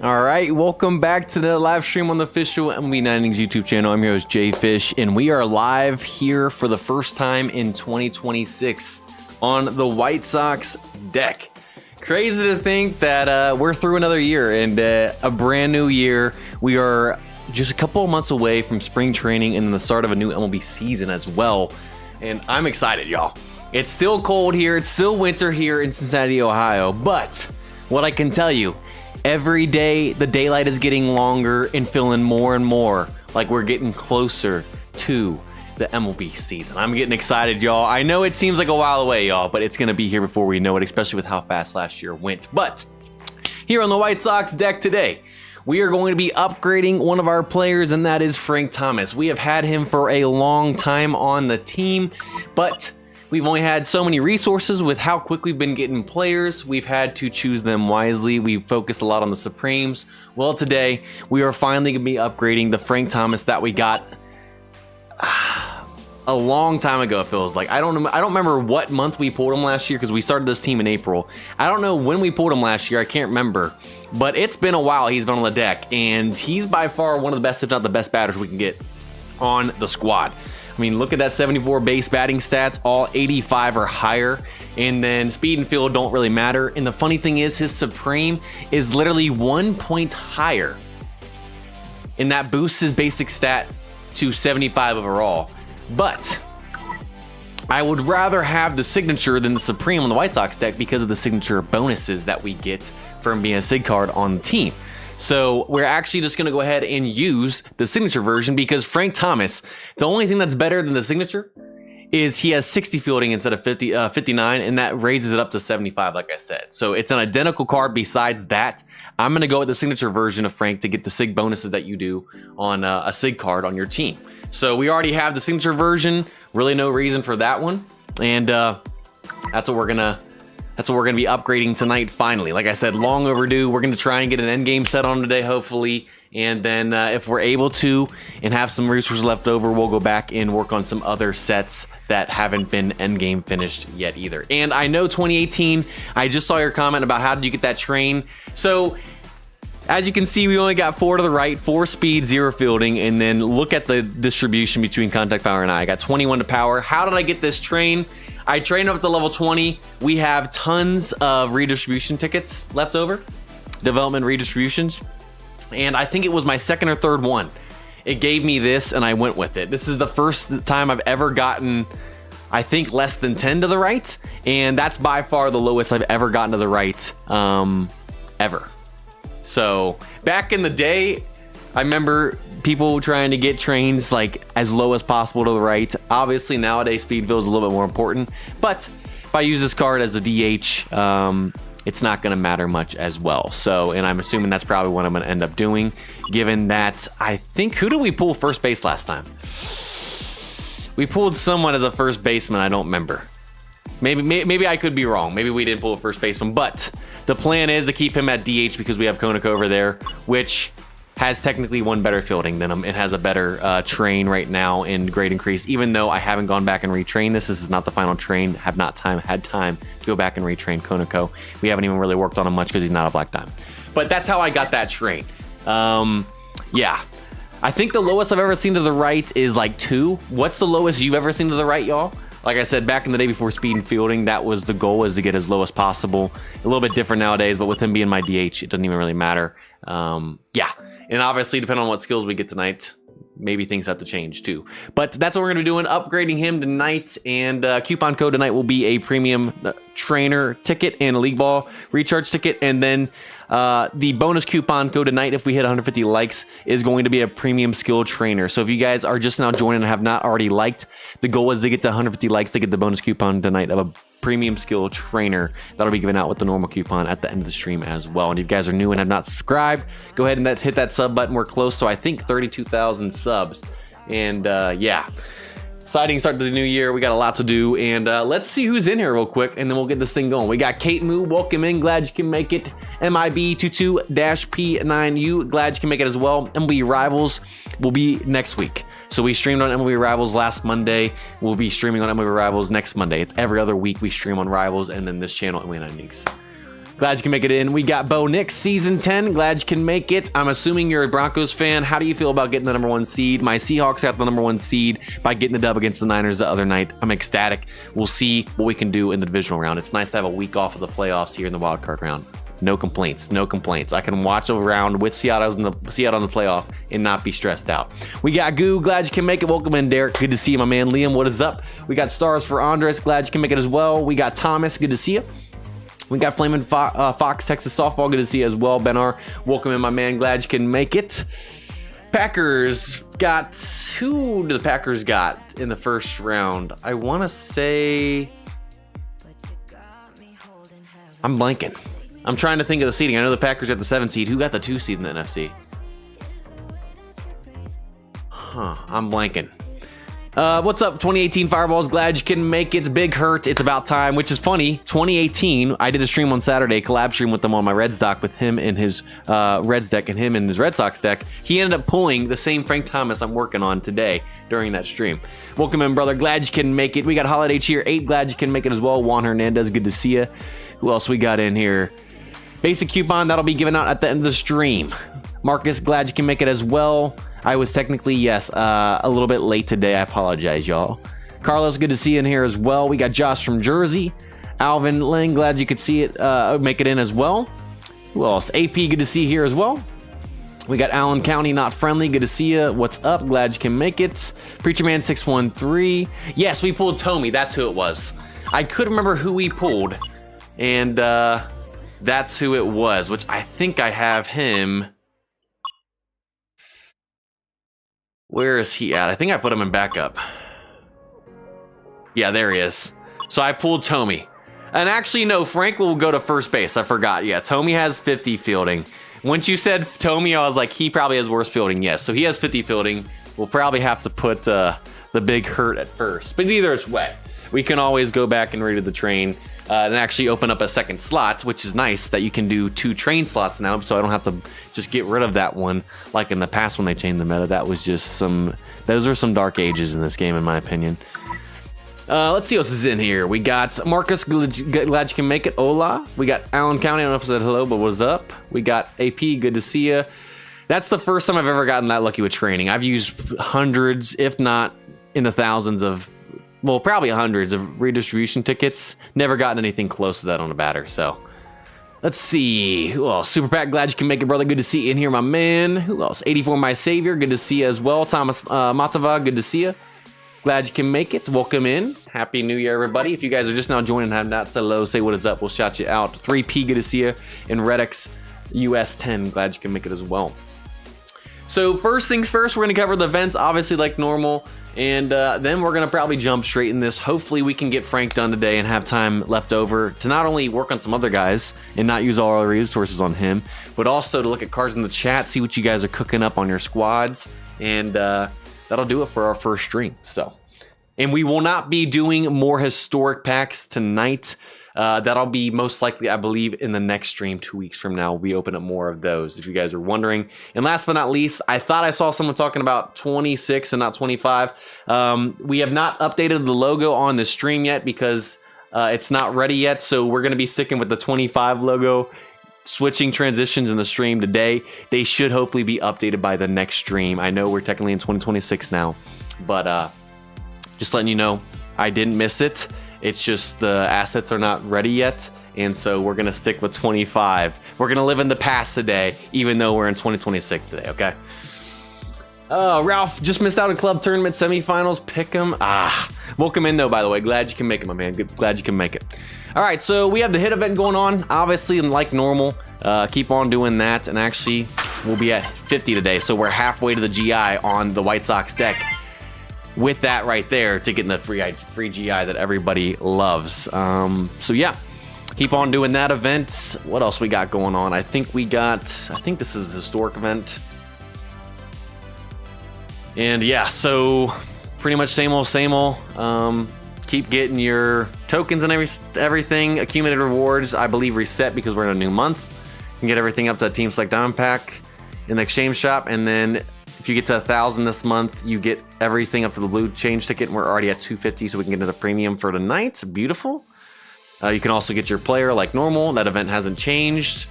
All right, welcome back to the live stream on the official MLB Innings YouTube channel. I'm your host JayFish, and we are live here for the first time in 2026 on the White Sox deck. Crazy to think that we're through another year and a brand new year. We are just a couple of months away from spring training and the start of a new MLB season as well. And I'm excited, y'all. It's still cold here. It's still winter here in Cincinnati, Ohio. But what I can tell you, every day the daylight is getting longer and feeling more and more like we're getting closer to the MLB season. I'm getting excited, y'all. I know it seems like a while away, y'all, but it's going to be here before we know it, especially with how fast last year went. But here on the White Sox deck today, we are going to be upgrading one of our players, and that is Frank Thomas. We have had him for a long time on the team, but we've only had so many resources with how quick we've been getting players. We've had to choose them wisely. We've focused a lot on the Supremes. Well, today we are finally going to be upgrading the Frank Thomas that we got a long time ago. It feels like I don't remember what month we pulled him last year because we started this team in April. I don't know when we pulled him last year. I can't remember, but it's been a while. He's been on the deck, and he's by far one of the best, if not the best, batters we can get on the squad. I mean, look at that 74 base batting stats, all 85 or higher, and then speed and field don't really matter. And the funny thing is, his Supreme is literally 1 point higher, and that boosts his basic stat to 75 overall. But I would rather have the signature than the Supreme on the White Sox deck because of the signature bonuses that we get from being a SIG card on the team. So we're actually just going to go ahead and use the signature version because Frank Thomas, the only thing that's better than the signature is he has 60 fielding instead of 59, and that raises it up to 75, like I said. So it's an identical card. Besides that, I'm going to go with the signature version of Frank to get the SIG bonuses that you do on a SIG card on your team. So we already have the signature version. Really no reason for that one. And that's what we're going to be upgrading tonight, finally. Like I said, long overdue. We're going to try and get an end game set on today, hopefully. And then if we're able to and have some resources left over, we'll go back and work on some other sets that haven't been end game finished yet either. And I know 2018, I just saw your comment about how did you get that train. So as you can see, we only got 4 to the right, 4 speed, 0 fielding, and then look at the distribution between contact power and I got 21 to power. How did I get this train? I trained up to level 20. We have tons of redistribution tickets left over, development redistributions, and I think it was my second or third one. It gave me this, and I went with it. This is the first time I've ever gotten, I think, less than 10 to the right, and that's by far the lowest I've ever gotten to the right, ever. So back in the day, I remember people trying to get trains like as low as possible to the right. Obviously nowadays speed field is a little bit more important, but if I use this card as a DH, it's not going to matter much as well. So, and I'm assuming that's probably what I'm going to end up doing, given that I think, who did we pull first base last time? We pulled someone as a first baseman. I don't remember. Maybe I could be wrong. Maybe we didn't pull a first baseman, but the plan is to keep him at DH because we have Konako over there, which has technically one better fielding than him. It has a better train right now in grade increase, even though I haven't gone back and retrained this. This is not the final train. Have not had time to go back and retrain Konako. We haven't even really worked on him much because he's not a black dime. But that's how I got that train. Yeah. I think the lowest I've ever seen to the right is like 2. What's the lowest you've ever seen to the right, y'all? Like I said, back in the day before speed and fielding, that was the goal, is to get as low as possible. A little bit different nowadays, but with him being my DH, it doesn't even really matter. Yeah. And obviously, depending on what skills we get tonight, maybe things have to change too. But that's what we're going to be doing, upgrading him tonight. And coupon code tonight will be a premium trainer ticket and a league ball recharge ticket. And then the bonus coupon code tonight, if we hit 150 likes, is going to be a premium skill trainer. So if you guys are just now joining and have not already liked, the goal is to get to 150 likes to get the bonus coupon tonight of a premium skill trainer that'll be given out with the normal coupon at the end of the stream as well. And if you guys are new and have not subscribed, go ahead and hit that sub button. We're close to, I think, 32,000 subs. And yeah, exciting start to the new year. We got a lot to do, and let's see who's in here real quick, and then we'll get this thing going. We got Kate Moo, welcome in, glad you can make it. MIB22-P9U, glad you can make it as well. MLB Rivals will be next week. So we streamed on MLB Rivals last Monday. We'll be streaming on MLB Rivals next Monday. It's every other week we stream on Rivals, and then this channel, MLB Innings. Glad you can make it in. We got Bo Nix, season 10. Glad you can make it. I'm assuming you're a Broncos fan. How do you feel about getting the number 1 seed? My Seahawks got the number 1 seed by getting the dub against the Niners the other night. I'm ecstatic. We'll see what we can do in the divisional round. It's nice to have a week off of the playoffs here in the wild card round. No complaints. No complaints. I can watch a round with Seattle in the playoff and not be stressed out. We got Goo. Glad you can make it. Welcome in, Derek. Good to see you, my man. Liam, what is up? We got stars for Andres. Glad you can make it as well. We got Thomas. Good to see you. We got Flamin' Fox, Texas Softball. Good to see you as well. Benar, welcome in, my man. Glad you can make it. Packers got... Who do the Packers got in the first round? I want to say... I'm blanking. I'm trying to think of the seeding. I know the Packers got the 7 seed. Who got the 2 seed in the NFC? I'm blanking. What's up, 2018 Fireballs? Glad you can make it. Big hurt. It's about time, which is funny. 2018, I did a stream on Saturday, collab stream with them on my Reds doc with him and his Reds deck and him and his Red Sox deck. He ended up pulling the same Frank Thomas I'm working on today during that stream. Welcome in, brother. Glad you can make it. We got Holiday Cheer 8. Glad you can make it as well. Juan Hernandez, good to see you. Who else we got in here? Basic coupon, that'll be given out at the end of the stream. Marcus, glad you can make it as well. I was technically, yes, a little bit late today. I apologize, y'all. Carlos, good to see you in here as well. We got Josh from Jersey. Alvin Lang, glad you could see it, make it in as well. Who else? AP, good to see you here as well. We got Allen County, not friendly. Good to see you. What's up? Glad you can make it. Preacher Man 613. Yes, we pulled Tommy. That's who it was. I couldn't remember who we pulled. And that's who it was, which I think I have him. Where is he at? I think I put him in backup. Yeah, there he is. So I pulled Tommy. And actually, no, Frank will go to first base. I forgot. Yeah, Tommy has 50 fielding. Once you said Tommy, I was like, he probably has worse fielding. Yes, so he has 50 fielding. We'll probably have to put the big hurt at first. But either it's wet. We can always go back and redo the train. And actually open up a second slot, which is nice that you can do 2 train slots now, so I don't have to just get rid of that one like in the past when they changed the meta. That was just those are some dark ages in this game, in my opinion. Let's see what else is in here. We got Marcus, glad you can make it. Hola. We got Allen County. I don't know if I said hello, but what's up? We got AP, good to see you. That's the first time I've ever gotten that lucky with training. I've used hundreds, if not in the thousands of, well, probably hundreds of redistribution tickets. Never gotten anything close to that on a batter, so. Let's see. Who else? Super Pat, glad you can make it, brother. Good to see you in here, my man. Who else? 84, my savior. Good to see you as well. Thomas Matava, good to see you. Glad you can make it. Welcome in. Happy New Year, everybody. If you guys are just now joining and have not said hello, say what is up. We'll shout you out. 3P, good to see you. And Redx US 10, glad you can make it as well. So first things first, we're going to cover the events, obviously like normal. And then we're going to probably jump straight in this. Hopefully we can get Frank done today and have time left over to not only work on some other guys and not use all our resources on him, but also to look at cards in the chat, see what you guys are cooking up on your squads. And that'll do it for our first stream. And we will not be doing more historic packs tonight. That'll be most likely, I believe, in the next stream 2 weeks from now. We open up more of those, if you guys are wondering. And last but not least, I thought I saw someone talking about 26 and not 25. We have not updated the logo on the stream yet because it's not ready yet. So we're going to be sticking with the 25 logo, switching transitions in the stream today. They should hopefully be updated by the next stream. I know we're technically in 2026 now, but just letting you know, I didn't miss it. It's just the assets are not ready yet, and so we're going to stick with 25. We're going to live in the past today, even though we're in 2026 today, okay? Ralph just missed out on club tournament semifinals. Pick him. Welcome in, though, by the way. Glad you can make it, my man. Glad you can make it. All right, so we have the hit event going on, obviously, and like normal. Keep on doing that, and actually, we'll be at 50 today, so we're halfway to the GI on the White Sox deck. With that right there to get in the free GI that everybody loves. So yeah, keep on doing that event. What else we got going on? I think this is a historic event. And yeah, so pretty much same old, same old. Keep getting your tokens and everything. Accumulated rewards, I believe, reset because we're in a new month. You can get everything up to Team Select Diamond Pack in the exchange shop, and then if you get to 1,000 this month, you get everything up to the blue change ticket, and we're already at 250, so we can get into the premium for tonight. Beautiful. You can also get your player like normal. That event hasn't changed.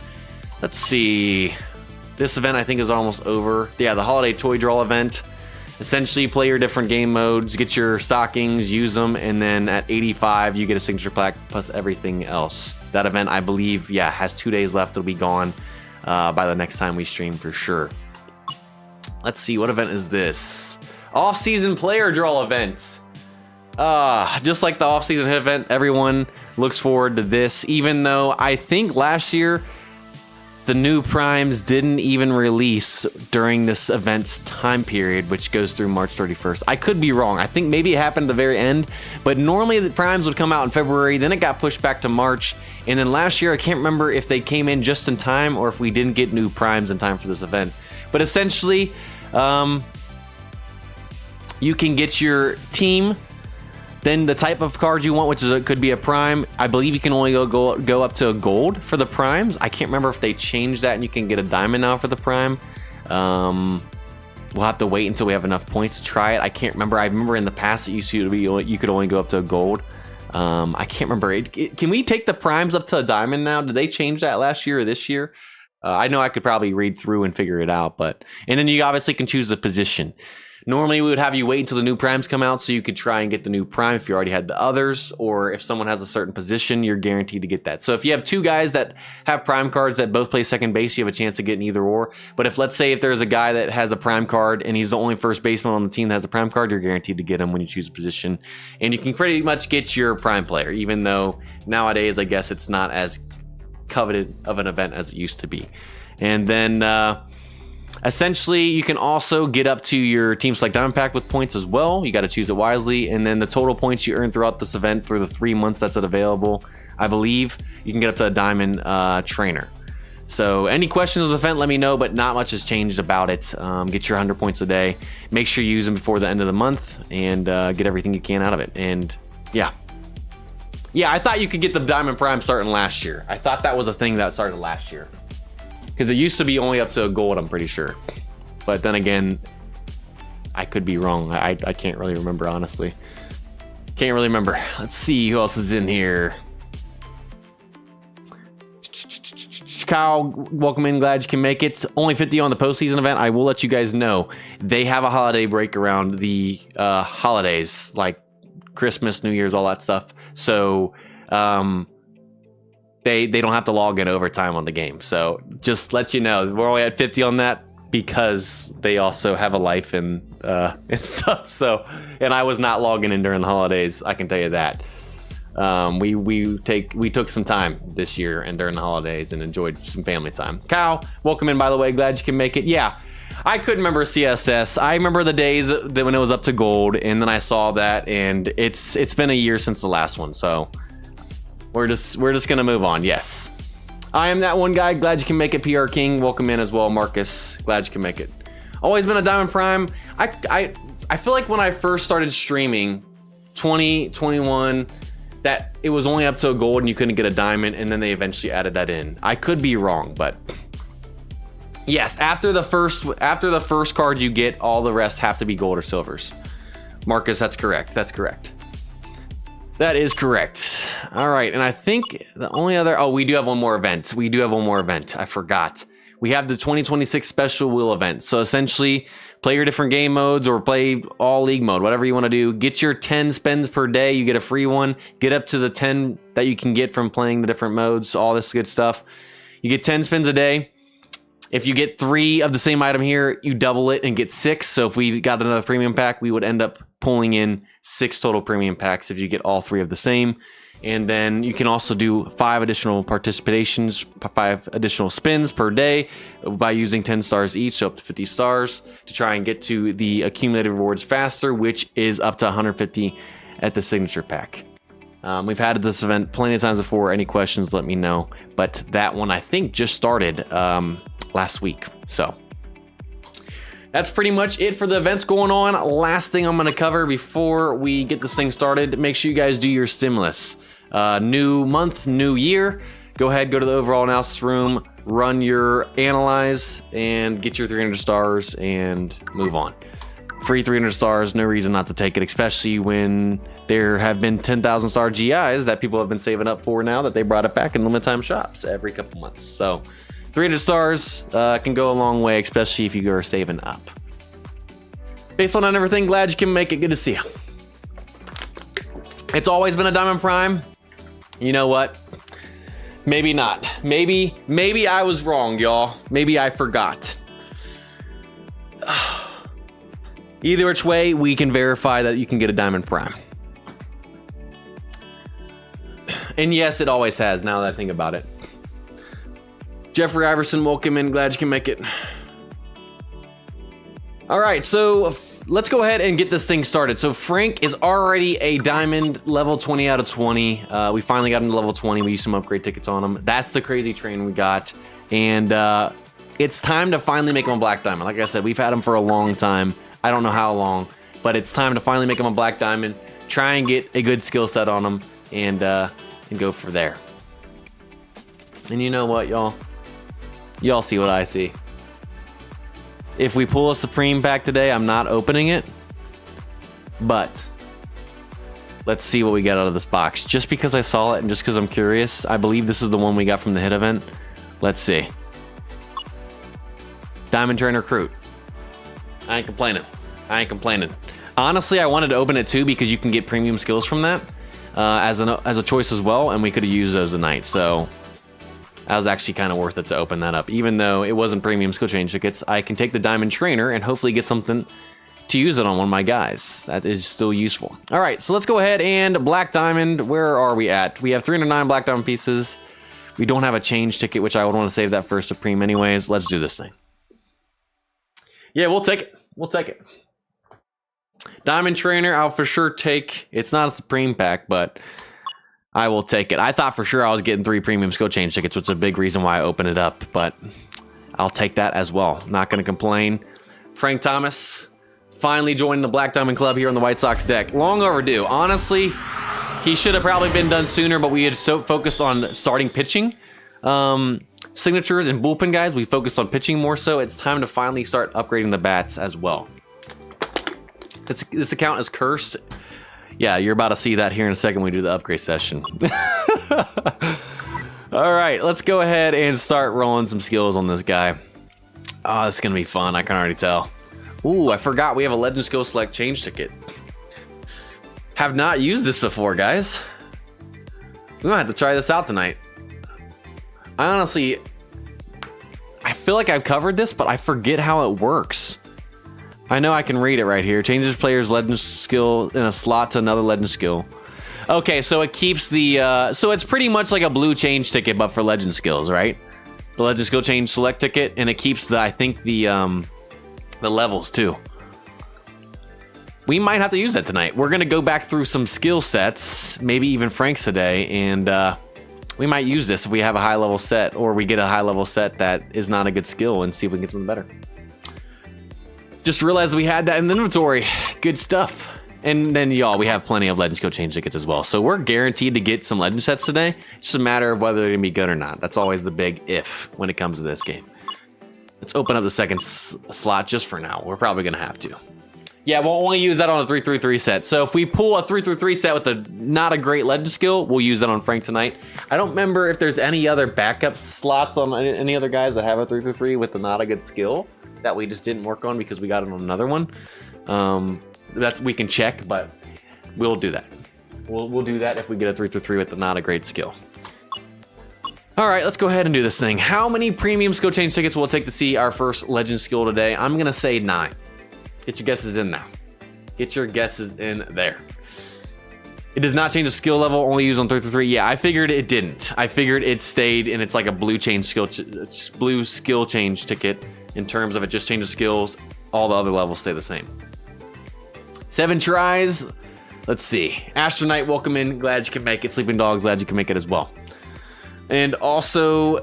Let's see. This event I think is almost over. Yeah, the holiday toy draw event. Essentially, play your different game modes, get your stockings, use them, and then at 85, you get a signature plaque plus everything else. That event, I believe, yeah, has 2 days left. It'll be gone by the next time we stream for sure. Let's see, what event is this? Off-season player draw event. Just like the off-season hit event, everyone looks forward to this, even though I think last year the new primes didn't even release during this event's time period, which goes through March 31st. I could be wrong. I think maybe it happened at the very end, but normally the primes would come out in February, then it got pushed back to March, and then last year I can't remember if they came in just in time or if we didn't get new primes in time for this event. But essentially, you can get your team, then the type of card you want, which is could be a prime. I believe you can only go up to a gold for the primes. I can't remember if they changed that and you can get a diamond now for the prime. We'll have to wait until we have enough points to try it. I can't remember. I remember in the past it used to be you could only go up to a gold. I can't remember. Can we take the primes up to a diamond now? Did they change that last year or this year? I know I could probably read through and figure it out, and then you obviously can choose the position. Normally, we would have you wait until the new primes come out so you could try and get the new prime if you already had the others, or if someone has a certain position, you're guaranteed to get that. So if you have two guys that have prime cards that both play second base, you have a chance of getting either or. But if, let's say, if there's a guy that has a prime card and he's the only first baseman on the team that has a prime card, you're guaranteed to get him when you choose a position. And you can pretty much get your prime player, even though nowadays, I guess it's not as coveted of an event as it used to be. And then essentially, you can also get up to your Team Select Diamond Pack with points as well. You got to choose it wisely. And then the total points you earn throughout this event through the 3 months that's available, I believe, you can get up to a Diamond Trainer. So any questions of the event, let me know, but not much has changed about it. Get your 100 points a day. Make sure you use them before the end of the month and get everything you can out of it. And yeah. Yeah, I thought you could get the Diamond Prime starting last year. I thought that was a thing that started last year. Because it used to be only up to a gold, I'm pretty sure. But then again, I could be wrong. I can't really remember, honestly. Can't really remember. Let's see who else is in here. Kyle, welcome in. Glad you can make it. Only 50 on the postseason event. I will let you guys know. They have a holiday break around the holidays, like Christmas, New Year's, all that stuff. So, They don't have to log in overtime on the game. So just let you know, we're only at 50 on that because they also have a life and stuff. So, and I was not logging in during the holidays, I can tell you that. We took some time this year and during the holidays and enjoyed some family time. Kyle, welcome in, by the way. Glad you can make it. Yeah, I couldn't remember CSS. I remember the days that when it was up to gold, and then I saw that, and it's been a year since the last one. So we're just gonna move on. Yes, I am that one guy. Glad you can make it. PR King, welcome in as well. Marcus, glad you can make it. Always been a Diamond Prime. I feel like when I first started streaming, 2021, that it was only up to a gold and you couldn't get a diamond, and then they eventually added that in. I could be wrong, but yes, after the first card you get, all the rest have to be gold or silvers. Marcus, that's correct. That's correct. That is correct. All right, and I think the only other... Oh, we do have one more event. We do have one more event. I forgot. We have the 2026 Special Wheel event. So essentially, play your different game modes or play all league mode, whatever you want to do. Get your 10 spins per day. You get a free one. Get up to the 10 that you can get from playing the different modes, all this good stuff. You get 10 spins a day. If you get 3 of the same item here, you double it and get 6. So if we got another premium pack, we would end up pulling in 6 total premium packs if you get all 3 of the same. And then you can also do 5 additional participations, 5 additional spins per day by using 10 stars each, so up to 50 stars to try and get to the accumulated rewards faster, which is up to 150 at the signature pack. We've had this event plenty of times before. Any questions, let me know. But that one, I think, just started last week. So that's pretty much it for the events going on. Last thing I'm going to cover before we get this thing started, make sure you guys do your stimulus. New month, new year. Go ahead, go to the overall analysis room, run your analyze, and get your 300 stars and move on. Free 300 stars, no reason not to take it, especially when there have been 10,000 star GIs that people have been saving up for now that they brought it back in limited time shops every couple months. So 300 stars can go a long way, especially if you are saving up. Based on everything, glad you can make it. Good to see you. It's always been a Diamond Prime. You know what? Maybe not. Maybe I was wrong, y'all. Maybe I forgot. Either which way, we can verify that you can get a Diamond Prime. And yes, it always has, now that I think about it. Jeffrey Iverson, welcome in. Glad you can make it. All right, so let's go ahead and get this thing started. So Frank is already a Diamond level 20 out of 20. We finally got him to level 20. We used some upgrade tickets on him. That's the crazy train we got. And it's time to finally make him a Black Diamond. Like I said, we've had him for a long time. I don't know how long, but it's time to finally make him a Black Diamond. Try and get a good skill set on him and go for there. And you know what, y'all? Y'all see what I see. If we pull a Supreme pack today, I'm not opening it. But let's see what we get out of this box. Just because I saw it and just because I'm curious, I believe this is the one we got from the hit event. Let's see. Diamond Trainer Recruit. I ain't complaining. I ain't complaining. Honestly, I wanted to open it too because you can get premium skills from that as a choice as well, and we could have used those tonight. So that was actually kind of worth it to open that up. Even though it wasn't premium skill change tickets, I can take the Diamond Trainer and hopefully get something to use it on one of my guys. That is still useful. All right, so let's go ahead and Black Diamond. Where are we at? We have 309 Black Diamond pieces. We don't have a change ticket, which I would want to save that for Supreme anyways. Let's do this thing. Yeah, we'll take it. We'll take it. Diamond Trainer, I'll for sure take. It's not a Supreme pack, but I will take it. I thought for sure I was getting 3 premium skill change tickets, which is a big reason why I opened it up, but I'll take that as well. Not going to complain. Frank Thomas finally joined the Black Diamond Club here on the White Sox deck. Long overdue. Honestly, he should have probably been done sooner, but we had so focused on starting pitching. Signatures and bullpen guys, we focused on pitching more so. It's time to finally start upgrading the bats as well. This account is cursed. Yeah, you're about to see that here in a second when we do the upgrade session. All right, let's go ahead and start rolling some skills on this guy. Oh, this is gonna be fun, I can already tell. Ooh, I forgot we have a Legend Skill Select change ticket. Have not used this before, guys. We might have to try this out tonight. I honestly, I feel like I've covered this, but I forget how it works. I know I can read it right here. Changes player's legend skill in a slot to another legend skill. Okay, so it keeps the, so it's pretty much like a blue change ticket, but for legend skills, right? The legend skill change select ticket, and it keeps the, I think the levels too. We might have to use that tonight. We're gonna go back through some skill sets, maybe even Frank's today, and we might use this if we have a high level set, or we get a high level set that is not a good skill and see if we can get something better. Just realized we had that in the inventory. Good stuff. And then y'all, we have plenty of Legend Skill Change tickets as well. So we're guaranteed to get some Legend sets today. It's just a matter of whether they're gonna be good or not. That's always the big if when it comes to this game. Let's open up the second slot just for now. We're probably gonna have to. Yeah, we'll only use that on a 3-3-3 set. So if we pull a 3-3-3 set with a not a great Legend skill, we'll use that on Frank tonight. I don't remember if there's any other backup slots on any other guys that have a 3-3-3 with a not a good skill that we just didn't work on because we got it on another one. That we can check, but we'll do that. We'll do that if we get a 3-3 with the not a great skill. All right, let's go ahead and do this thing. How many premium skill change tickets will it take to see our first legend skill today? I'm gonna say 9. Get your guesses in now. Get your guesses in there. It does not change the skill level, only used on 3-3. Yeah, I figured it didn't. I figured it stayed and it's like a blue skill change ticket in terms of it just changes skills. All the other levels stay the same. 7 tries. Let's see. Astronaut, welcome in. Glad you can make it. Sleeping Dog, glad you can make it as well. And also,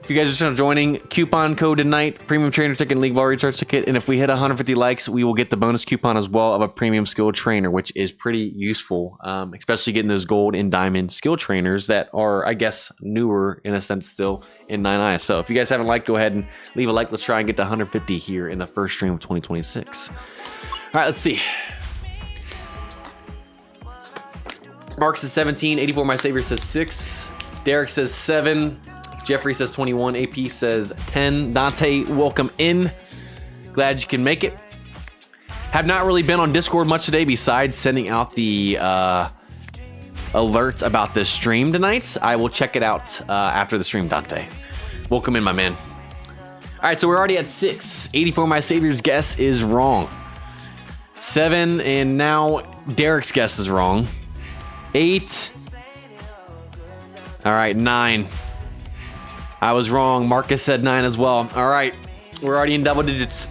if you guys are just joining, coupon code tonight, premium trainer ticket, and league ball recharge ticket. And if we hit 150 likes, we will get the bonus coupon as well of a premium skill trainer, which is pretty useful, especially getting those gold and diamond skill trainers that are, I guess, newer in a sense still in 9i. So if you guys haven't liked, go ahead and leave a like. Let's try and get to 150 here in the first stream of 2026. right, let's see. Mark says 17. 84 My Savior says 6. Derek says 7. Jeffrey says 21. AP says 10. Dante, welcome in. Glad you can make it. Have not really been on Discord much today besides sending out the alerts about this stream tonight. I will check it out after the stream, Dante. Welcome in, my man. All right, so we're already at 6. 84 My Savior's guess is wrong. 7, and now Derek's guess is wrong. 8. All right, 9. I was wrong. Marcus said 9 as well. All right, we're already in double digits.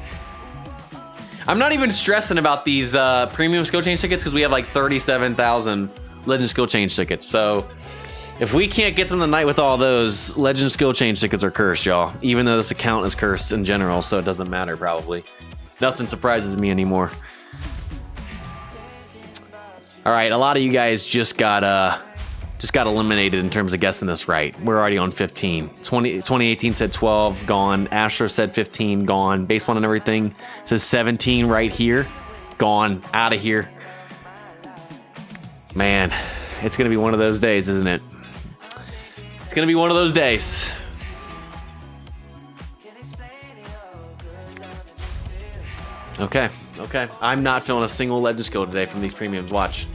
I'm not even stressing about these premium skill change tickets because we have like 37,000 legend skill change tickets. So if we can't get them tonight with all those, legend skill change tickets are cursed, y'all. Even though this account is cursed in general, so it doesn't matter probably. Nothing surprises me anymore. All right, a lot of you guys just got eliminated in terms of guessing this right. We're already on 15. 2018 said 12, gone. Astro said 15, gone. Baseball and everything says 17 right here, gone. Out of here. Man, it's gonna be one of those days, isn't it? It's gonna be one of those days. Okay. I'm not feeling a single legend skill today from these premiums. Watch.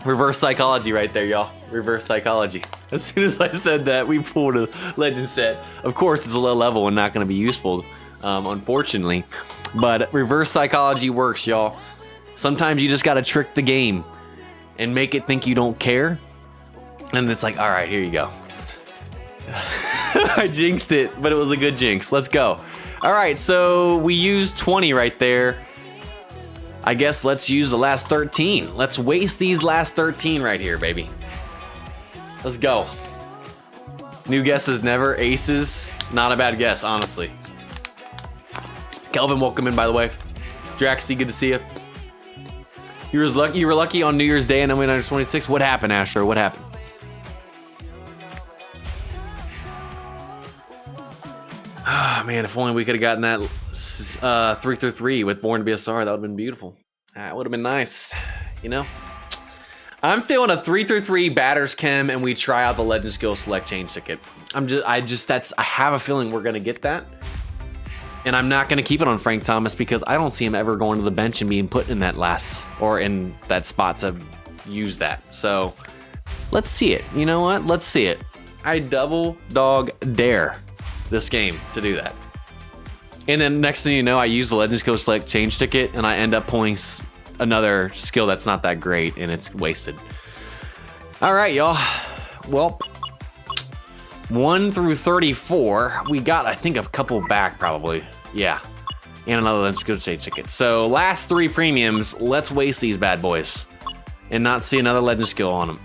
Reverse psychology right there, y'all. Reverse psychology. As soon as I said that, we pulled a legend set. Of course, it's a low level and not going to be useful, unfortunately. But reverse psychology works, y'all. Sometimes you just got to trick the game and make it think you don't care. And it's like, all right, here you go. I jinxed it, but it was a good jinx. Let's go. All right, so we used 20 right there. I guess let's use the last 13. Let's waste these last 13 right here, baby. Let's go. New guesses never. Aces, not a bad guess, honestly. Kelvin, welcome in, by the way. Draxy, good to see you. You were lucky on New Year's Day and then went under 26. What happened, Astro? What happened? Ah, man, if only we could have gotten that 3-3 with Born to Be a Star. That would have been beautiful. That would have been nice, you know? I'm feeling a 3-3 batters chem and we try out the Legend Skill Select Change ticket. I have a feeling we're gonna get that. And I'm not gonna keep it on Frank Thomas because I don't see him ever going to the bench and being put in that last, or in that spot to use that. So let's see it. You know what? Let's see it. I double dog dare this game to do that. And then next thing you know, I use the Legend Skill Select Change ticket and I end up pulling another skill that's not that great and it's wasted. All right, y'all. Well, 1 through 34, we got, I think, a couple back probably. Yeah, and another Legend Skill Change ticket. So last 3 premiums, let's waste these bad boys and not see another Legend Skill on them.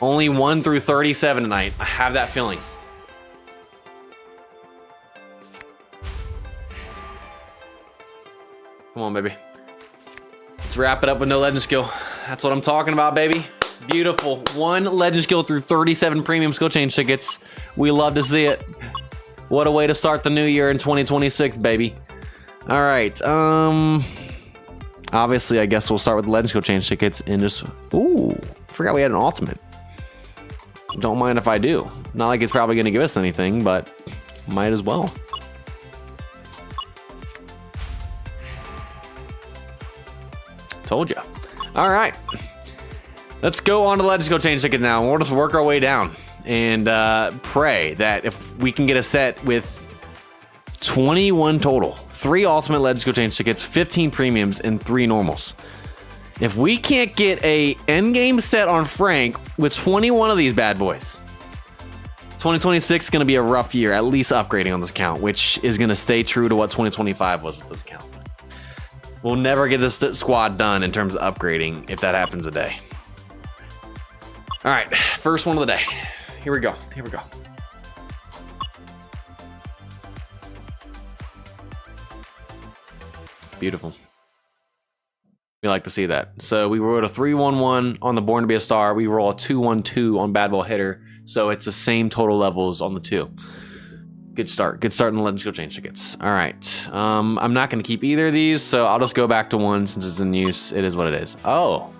Only 1 through 37 tonight. I have that feeling. Come on, baby. Let's wrap it up with no legend skill. That's what I'm talking about, baby. Beautiful. 1 legend skill through 37 premium skill change tickets. We love to see it. What a way to start the new year in 2026, baby. All right. Obviously, I guess we'll start with the legend skill change tickets and just... Ooh, forgot we had an ultimate. Don't mind if I do. Not like it's probably going to give us anything, but might as well. Told ya. All right. Let's go on to the Legend Skill Change ticket now. We'll just work our way down and pray that if we can get a set with 21 total, 3 ultimate Legend Skill Change tickets, 15 premiums, and 3 normals. If we can't get a endgame set on Frank with 21 of these bad boys, 2026 is going to be a rough year, at least upgrading on this account, which is going to stay true to what 2025 was with this account. We'll never get this squad done in terms of upgrading if that happens today. All right, first one of the day. Here we go. Here we go. Beautiful. We like to see that. So we rolled a 3-1-1 on the Born to Be a Star. We roll a 2-1-2 on Bad Ball Hitter. So it's the same total levels on the 2. Good start. Good start in the Let's Go Change tickets. All right. I'm not going to keep either of these, so I'll just go back to one since it's in use. It is what it is. Oh.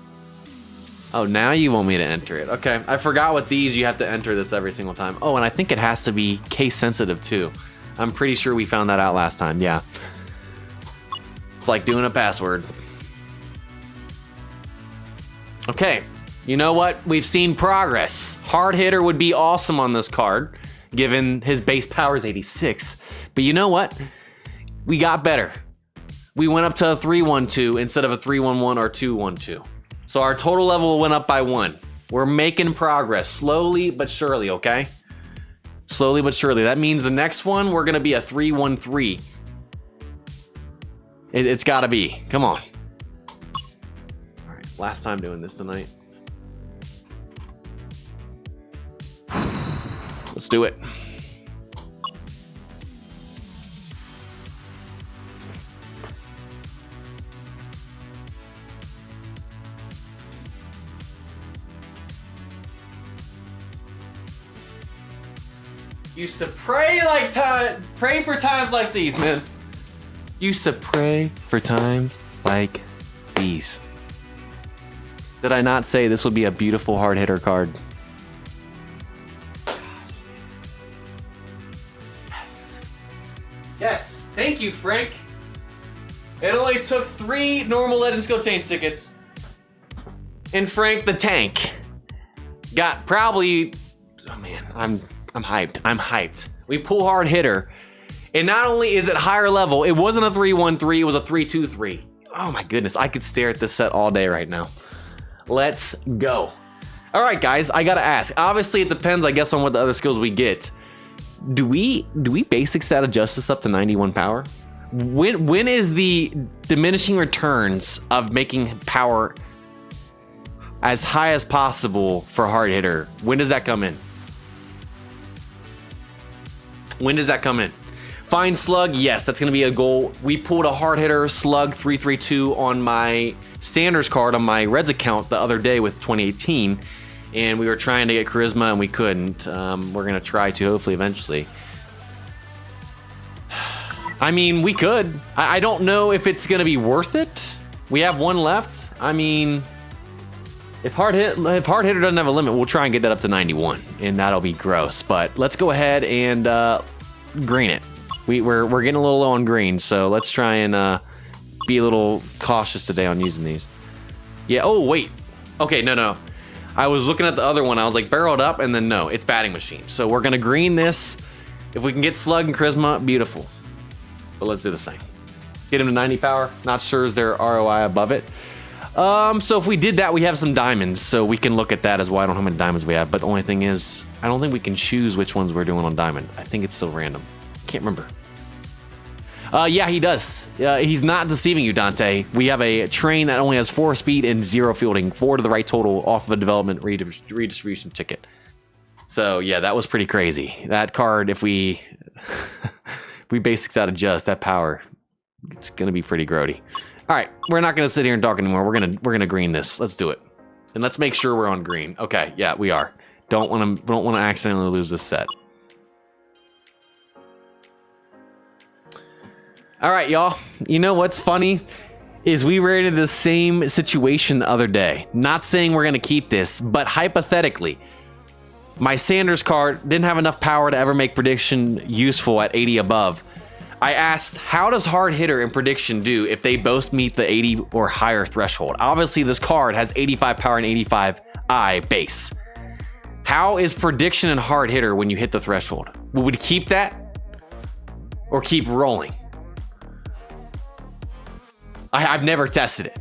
Oh, now you want me to enter it. Okay. I forgot with these, you have to enter this every single time. Oh, and I think it has to be case sensitive too. I'm pretty sure we found that out last time. Yeah. It's like doing a password. Okay. You know what? We've seen progress. Hard hitter would be awesome on this card, given his base power is 86. But you know what? We got better. We went up to a 3-1-2 instead of a 3-1-1 or 2-1-2. So our total level went up by 1. We're making progress, slowly but surely, okay? Slowly but surely. That means the next one, we're gonna be a 3-1-3. It's gotta be. Come on. All right, last time doing this tonight. Let's do it. Used to pray for times like these, man. Used to pray for times like these. Did I not say this would be a beautiful hard hitter card? Yes, thank you, Frank. It only took 3 normal Let's Go Change tickets. And Frank the Tank got probably, oh man, I'm hyped. I'm hyped. We pull hard hitter. And not only is it higher level, it wasn't a 3-1-3, it was a 3-2-3. Oh my goodness, I could stare at this set all day right now. Let's go. All right, guys, I gotta ask. Obviously, it depends, I guess, on what the other skills we get. Do we basic stat adjust this up to 91 power? When is the diminishing returns of making power as high as possible for hard hitter? When does that come in? When does that come in? Fine slug, yes, that's gonna be a goal. We pulled a hard hitter slug 332 on my Sanders card on my Reds account the other day with 2018. And we were trying to get charisma and we couldn't. We're gonna try to hopefully eventually. I mean, we could. I don't know if it's gonna be worth it. We have 1 left. I mean, if hard hitter doesn't have a limit, we'll try and get that up to 91, and that'll be gross. But let's go ahead and green it. We're getting a little low on green, so let's try and be a little cautious today on using these. Yeah. Oh wait. Okay. No. I was looking at the other one. I was like barreled up, and then no, it's batting machine. So we're gonna green this. If we can get slug and charisma, beautiful. But let's do the same. Get him to 90 power. Not sure is there ROI above it. So if we did that, we have some diamonds, so we can look at that as well. I don't know how many diamonds we have, but the only thing is, I don't think we can choose which ones we're doing on diamond. I think it's still random. Can't remember. Yeah, he does. He's not deceiving you, Dante. We have a train that only has 4 speed and 0 fielding, 4 to the right total off of a development redistribution ticket. So yeah, that was pretty crazy. That card, if we we basics out adjust that power, it's gonna be pretty grody. All right, we're not gonna sit here and talk anymore. We're gonna green this. Let's do it, and let's make sure we're on green. Okay, yeah, we are. Don't want to accidentally lose this set. All right, y'all. You know what's funny is we rated the same situation the other day. Not saying we're gonna keep this, but hypothetically, my Sanders card didn't have enough power to ever make prediction useful at 80 above. I asked, how does hard hitter and prediction do if they both meet the 80 or higher threshold? Obviously, this card has 85 power and 85 I base. How is prediction and hard hitter when you hit the threshold? Would we keep that or keep rolling? I've never tested it.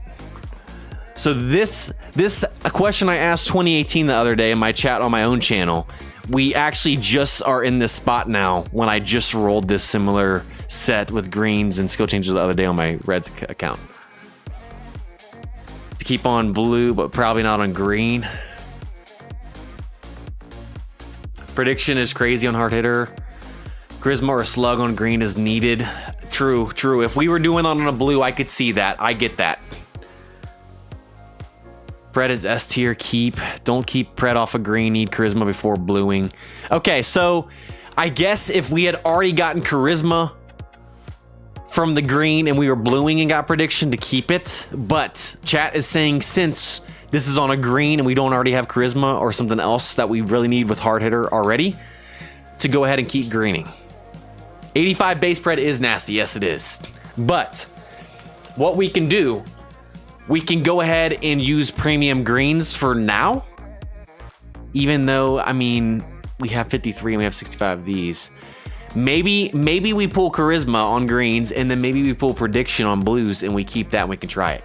So this a question I asked 2018 the other day in my chat on my own channel. We actually just are in this spot now when I just rolled this similar set with greens and skill changes the other day on my Reds account. To keep on blue, but probably not on green. Prediction is crazy on hard hitter. Charisma or slug on green is needed. True. If we were doing on a blue, I could see that. I get that. Pred is S tier, keep. Don't keep Pred off of green, need charisma before bluing. Okay, so I guess if we had already gotten charisma from the green and we were bluing and got prediction to keep it, but chat is saying since this is on a green and we don't already have charisma or something else that we really need with hard hitter already, to go ahead and keep greening. 85 base spread is nasty, yes it is. But what we can do, we can go ahead and use premium greens for now. Even though, I mean, we have 53 and we have 65 of these. Maybe we pull charisma on greens and then maybe we pull prediction on blues and we keep that and we can try it.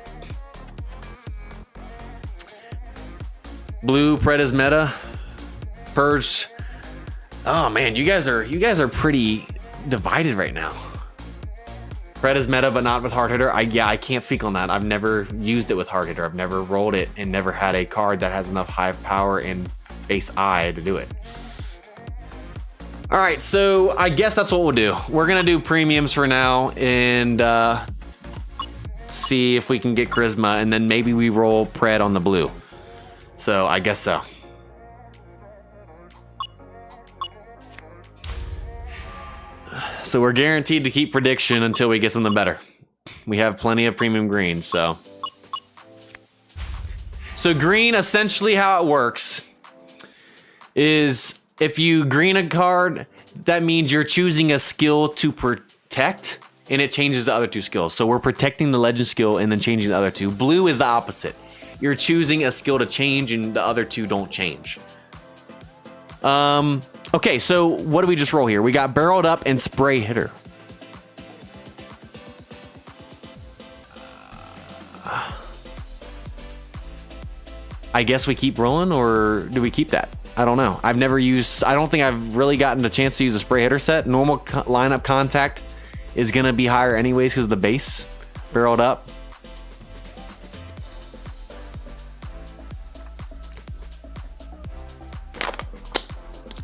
Blue pred is meta. Purge. Oh man, you guys are pretty divided right now. Pred is meta, but not with hard hitter. I can't speak on that. I've never used it with hard hitter. I've never rolled it and never had a card that has enough high power and base I to do it. All right, so I guess that's what we'll do. We're gonna do premiums for now and see if we can get charisma, and then maybe we roll pred on the blue. So I guess so. So we're guaranteed to keep prediction until we get something better. We have plenty of premium greens, so. So green, essentially how it works is if you green a card, that means you're choosing a skill to protect and it changes the other two skills. So we're protecting the legend skill and then changing the other two. Blue is the opposite. You're choosing a skill to change and the other two don't change. Okay, so what do we just roll here? We got barreled up and spray hitter. I guess we keep rolling, or do we keep that? I don't know. I've never used, I don't think I've really gotten a chance to use a spray hitter set. Normal lineup contact is gonna be higher anyways because of the base barreled up.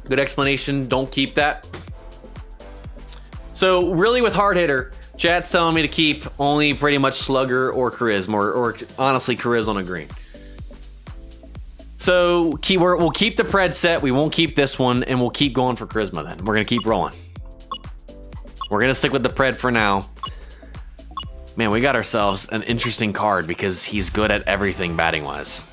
Good explanation. Don't keep that. So really with hard hitter, chat's telling me to keep only pretty much slugger or charisma, or honestly charisma on a green. So we'll keep the pred set. We won't keep this one, and we'll keep going for charisma then. We're gonna keep rolling. We're gonna stick with the pred for now. Man, we got ourselves an interesting card because he's good at everything batting wise.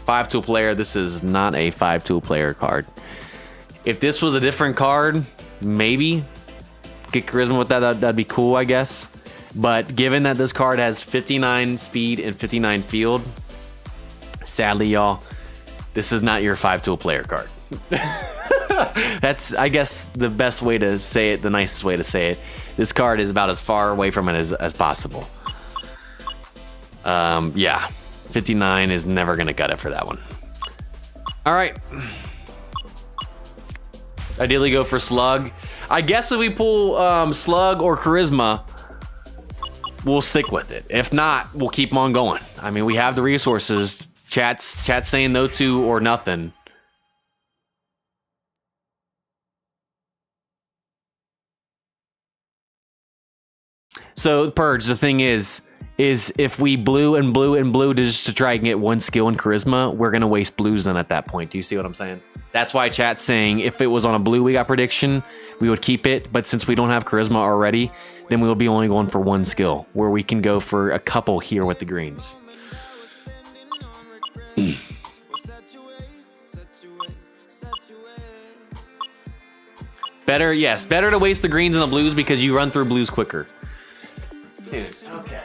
5-tool player. This is not a 5-tool player card. If this was a different card, maybe get charisma with that. That'd be cool, I guess. But given that this card has 59 speed and 59 field, sadly, y'all, this is not your 5-tool player card. That's, I guess, the best way to say it, the nicest way to say it. This card is about as far away from it as possible. Yeah. 59 is never gonna cut it for that one. All right. Ideally go for slug. I guess if we pull slug or charisma, we'll stick with it. If not, we'll keep on going. I mean, we have the resources. Chat's saying no to or nothing. So Purge, the thing is if we blue and blue and blue just to try and get one skill and charisma, we're gonna waste blues then at that point. Do you see what I'm saying? That's why chat's saying if it was on a blue we got prediction, we would keep it. But since we don't have charisma already, then we'll be only going for one skill, where we can go for a couple here with the greens. Better, yes, better to waste the greens and the blues because you run through blues quicker. Dude, okay.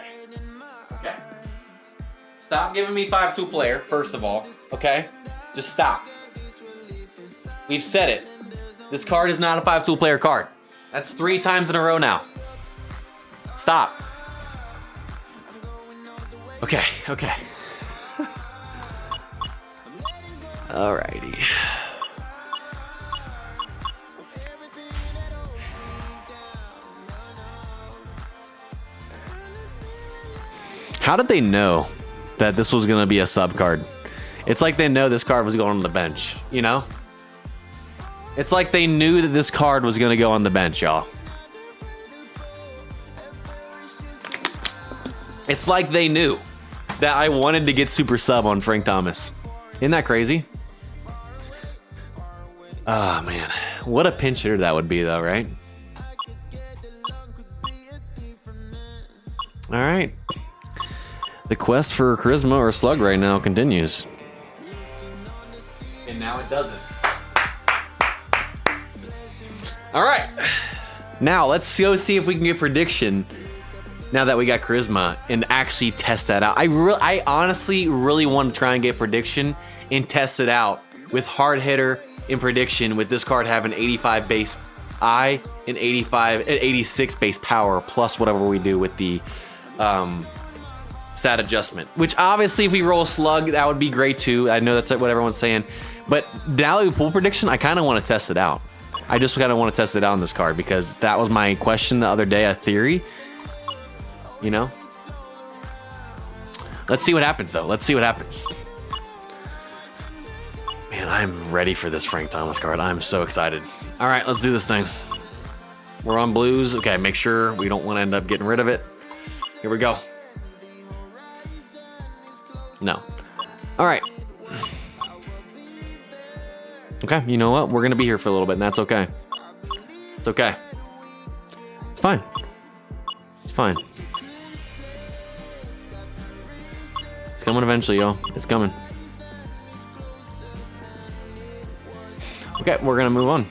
Stop giving me 5-2 player, first of all, okay? Just stop. We've said it. This card is not a 5-2 player card. That's 3 times in a row now. Stop. Okay. Alrighty. How did they know that this was gonna be a sub card? It's like they know this card was going on the bench, you know? It's like they knew that this card was gonna go on the bench, y'all. It's like they knew that I wanted to get super sub on Frank Thomas. Isn't that crazy? Oh, man. What a pinch hitter that would be, though, right? All right. The quest for charisma or slug right now continues. And now it doesn't. All right. Now let's go see if we can get prediction now that we got charisma and actually test that out. I honestly really want to try and get prediction and test it out with hard hitter in prediction with this card having 85 base I and 86 base power plus whatever we do with the stat adjustment, which obviously if we roll slug, that would be great too. I know that's what everyone's saying, but now that we pull prediction, I kind of want to test it out. I just kind of want to test it out on this card because that was my question the other day, a theory, you know? Let's see what happens though. Let's see what happens. Man, I'm ready for this Frank Thomas card. I'm so excited. All right, let's do this thing. We're on blues. Okay, make sure we don't want to end up getting rid of it. Here we go. No. All right. Okay, you know what? We're going to be here for a little bit, and that's okay. It's okay. It's fine. It's fine. It's coming eventually, y'all. It's coming. Okay, we're going to move on.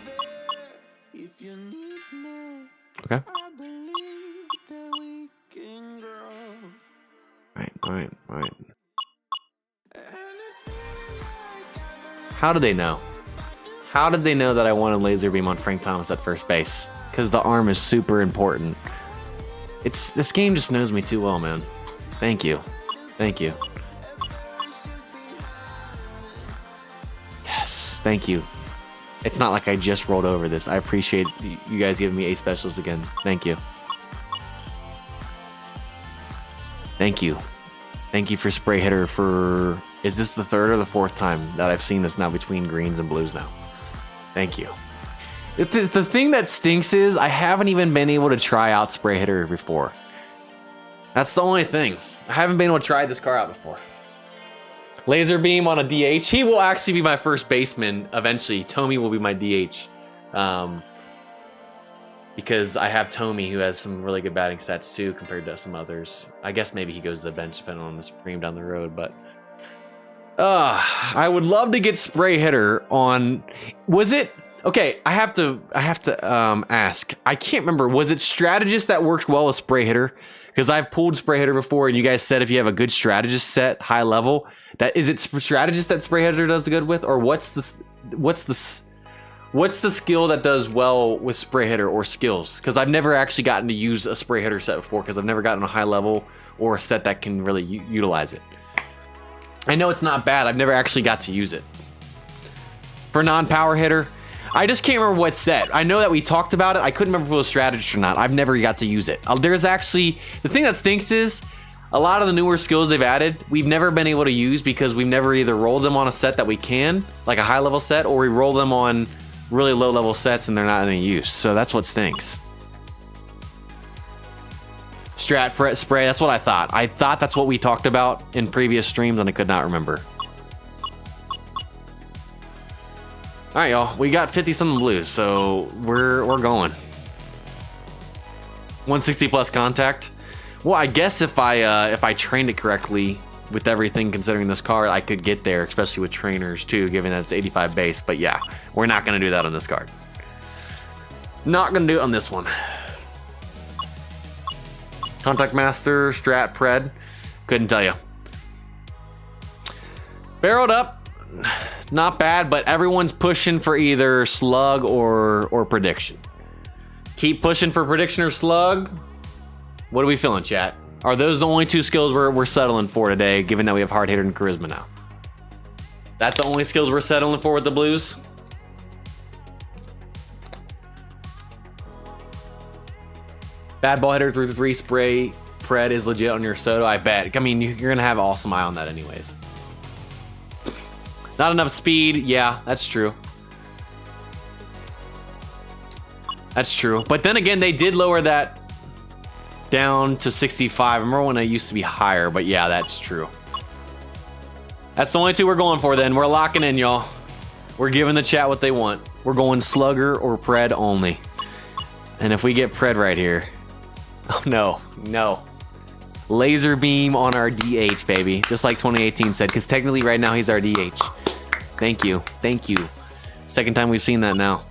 Okay. All right. How did they know? How did they know that I wanted laser beam on Frank Thomas at first base? Because the arm is super important. This game just knows me too well, man. Thank you. Thank you. Yes, thank you. It's not like I just rolled over this. I appreciate you guys giving me A specials again. Thank you. Thank you. Thank you for spray hitter for... Is this the third or the fourth time that I've seen this now between greens and blues now? Thank you. The thing that stinks is I haven't even been able to try out spray hitter before. That's the only thing. I haven't been able to try this car out before. Laser beam on a DH. He will actually be my first baseman eventually. Tommy will be my DH. Because I have Tommy who has some really good batting stats too compared to some others. I guess maybe he goes to the bench depending on the Supreme down the road, but I would love to get spray hitter on. Was it okay? I have to ask. I can't remember. Was it strategist that worked well with spray hitter? Because I've pulled spray hitter before, and you guys said if you have a good strategist set, high level, that is it strategist that spray hitter does good with, or what's the skill that does well with spray hitter or skills? Because I've never actually gotten to use a spray hitter set before because I've never gotten a high level or a set that can really utilize it. I know it's not bad. I've never actually got to use it. For non-power hitter, I just can't remember what set. I know that we talked about it. I couldn't remember if it was strategist or not. I've never got to use it. There's actually, the thing that stinks is a lot of the newer skills they've added, we've never been able to use because we've never either rolled them on a set that we can, like a high level set, or we roll them on really low level sets and they're not in any use. So that's what stinks. Strat spray, that's what I thought. I thought that's what we talked about in previous streams and I could not remember. All right, y'all, we got 50 something blues, so we're going. 160 plus contact. Well, I guess if I trained it correctly with everything considering this card, I could get there, especially with trainers too, given that it's 85 base. But yeah, we're not gonna do that on this card. Not gonna do it on this one. Contact Master, Strat, Pred, couldn't tell you. Barreled up, not bad, but everyone's pushing for either slug or prediction. Keep pushing for prediction or slug. What are we feeling, chat? Are those the only two skills we're settling for today, given that we have hard hitter and charisma now? That's the only skills we're settling for with the blues? Bad ball hitter through the 3 spray Pred is legit on your Soto, I bet. I mean, you're going to have awesome eye on that anyways. Not enough speed. Yeah, that's true. That's true. But then again, they did lower that down to 65. I remember when it used to be higher, but yeah, that's true. That's the only two we're going for then. We're locking in, y'all. We're giving the chat what they want. We're going slugger or pred only. And if we get pred right here, oh no, no. Laser beam on our DH, baby. Just like 2018 said, because technically right now he's our DH. Thank you, thank you. Second time we've seen that now.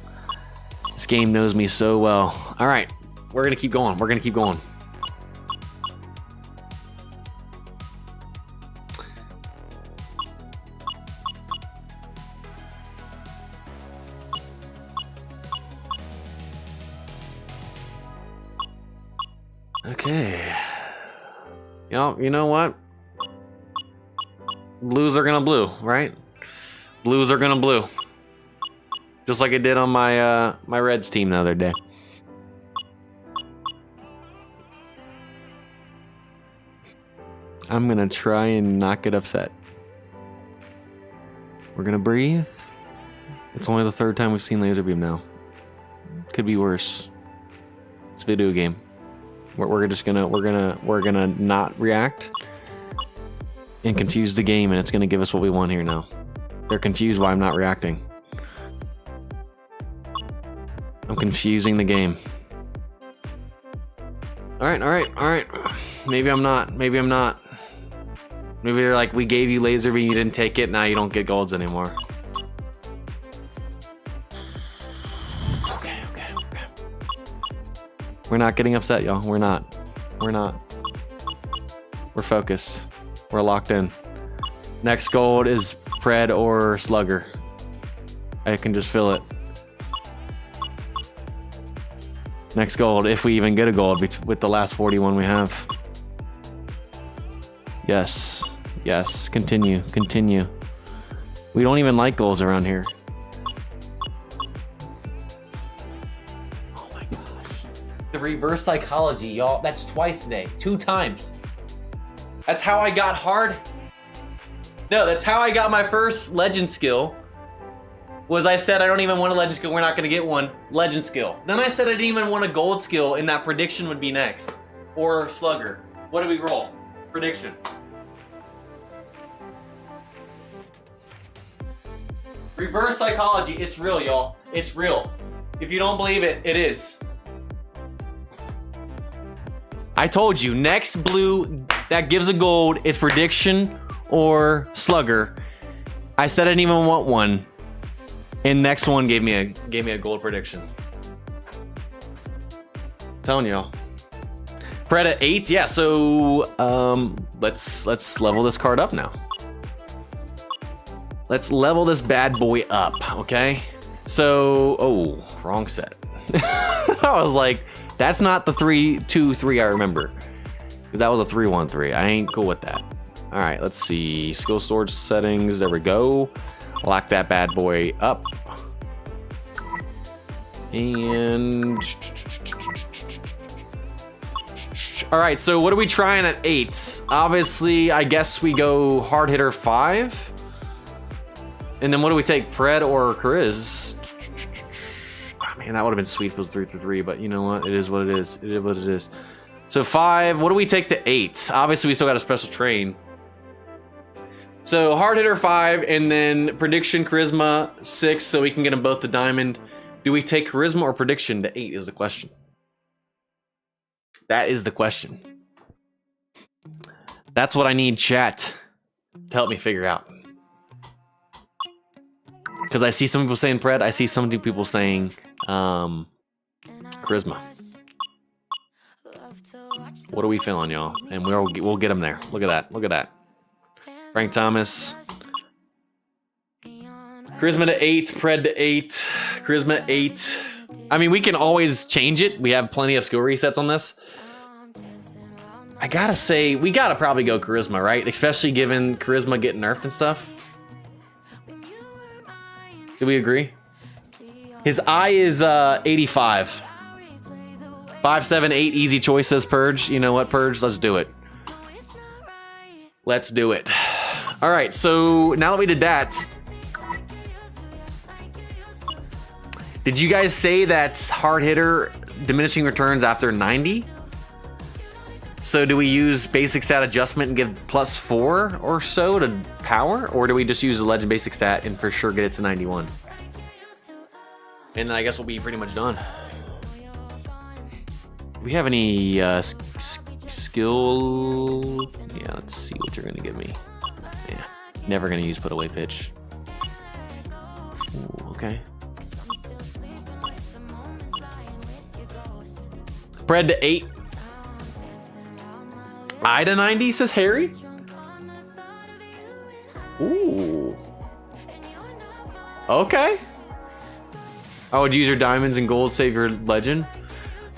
This game knows me so well. All right, we're gonna keep going. We're gonna keep going. Okay. You know what? Blues are gonna blue, right? Blues are gonna blue. Just like it did on my my Reds team the other day. I'm gonna try and not get upset. We're gonna breathe. It's only the third time we've seen laser beam now. Could be worse. It's a video game. We're gonna not react and confuse the game, and it's gonna give us what we want here now. They're confused why I'm not reacting. I'm confusing the game. All right. Maybe I'm not. Maybe they're like, we gave you laser beam, you didn't take it, now you don't get golds anymore. Okay. We're not getting upset, y'all. We're not. We're focused. We're locked in. Next gold is pred or slugger. I can just feel it. Next gold, if we even get a gold with the last 41 we have. Yes. Continue. We don't even like golds around here. The reverse psychology, y'all. That's twice today. 2 times. That's how I got hard. No, that's how I got my first legend skill. Was I said I don't even want a legend skill. We're not going to get one. Legend skill. Then I said I didn't even want a gold skill, and that prediction would be next. Or slugger. What do we roll? Prediction. Reverse psychology. It's real, y'all. It's real. If you don't believe it, it is. I told you, next blue that gives a gold, it's prediction or slugger. I said I didn't even want one, and next one gave me a gold prediction. I'm telling y'all. Pred at 8, yeah. So let's level this card up now. Let's level this bad boy up, okay? So, oh, wrong set. I was like, that's not the 3-2-3 I remember, because that was a 3-1-3. I ain't cool with that. All right, let's see. Skill storage settings. There we go. Lock that bad boy up. And all right, so what are we trying at 8? Obviously, I guess we go hard hitter 5. And then what do we take? Pred or Chris? Oh, man, that would have been sweet if it was 3-3, but you know what? It is what it is. It is what it is. So 5, what do we take to 8? Obviously, we still got a special train. So hard hitter 5, and then prediction charisma 6, so we can get them both to diamond. Do we take charisma or prediction to 8 is the question. That is the question. That's what I need chat to help me figure out. Because I see some people saying pred, I see some people saying charisma. What are we feeling, y'all? And we'll get them there. Look at that. Look at that. Frank Thomas. Charisma to 8, pred to 8, charisma 8. I mean, we can always change it. We have plenty of skill resets on this. I gotta say, we gotta probably go charisma, right? Especially given charisma getting nerfed and stuff. Do we agree? His eye is 85. 5, 7, 8 easy choice, says Purge. You know what, Purge? Let's do it. Let's do it. All right, so now that we did that, did you guys say that hard hitter diminishing returns after 90? So do we use basic stat adjustment and give +4 or so to power? Or do we just use a legend basic stat and for sure get it to 91? And then I guess we'll be pretty much done. Do we have any skill? Yeah, let's see what you're gonna give me. Yeah, never gonna use put away pitch. Ooh, okay. Spread to 8. I to 90, says Harry. Ooh. Okay. I would use your diamonds and gold, save your legend.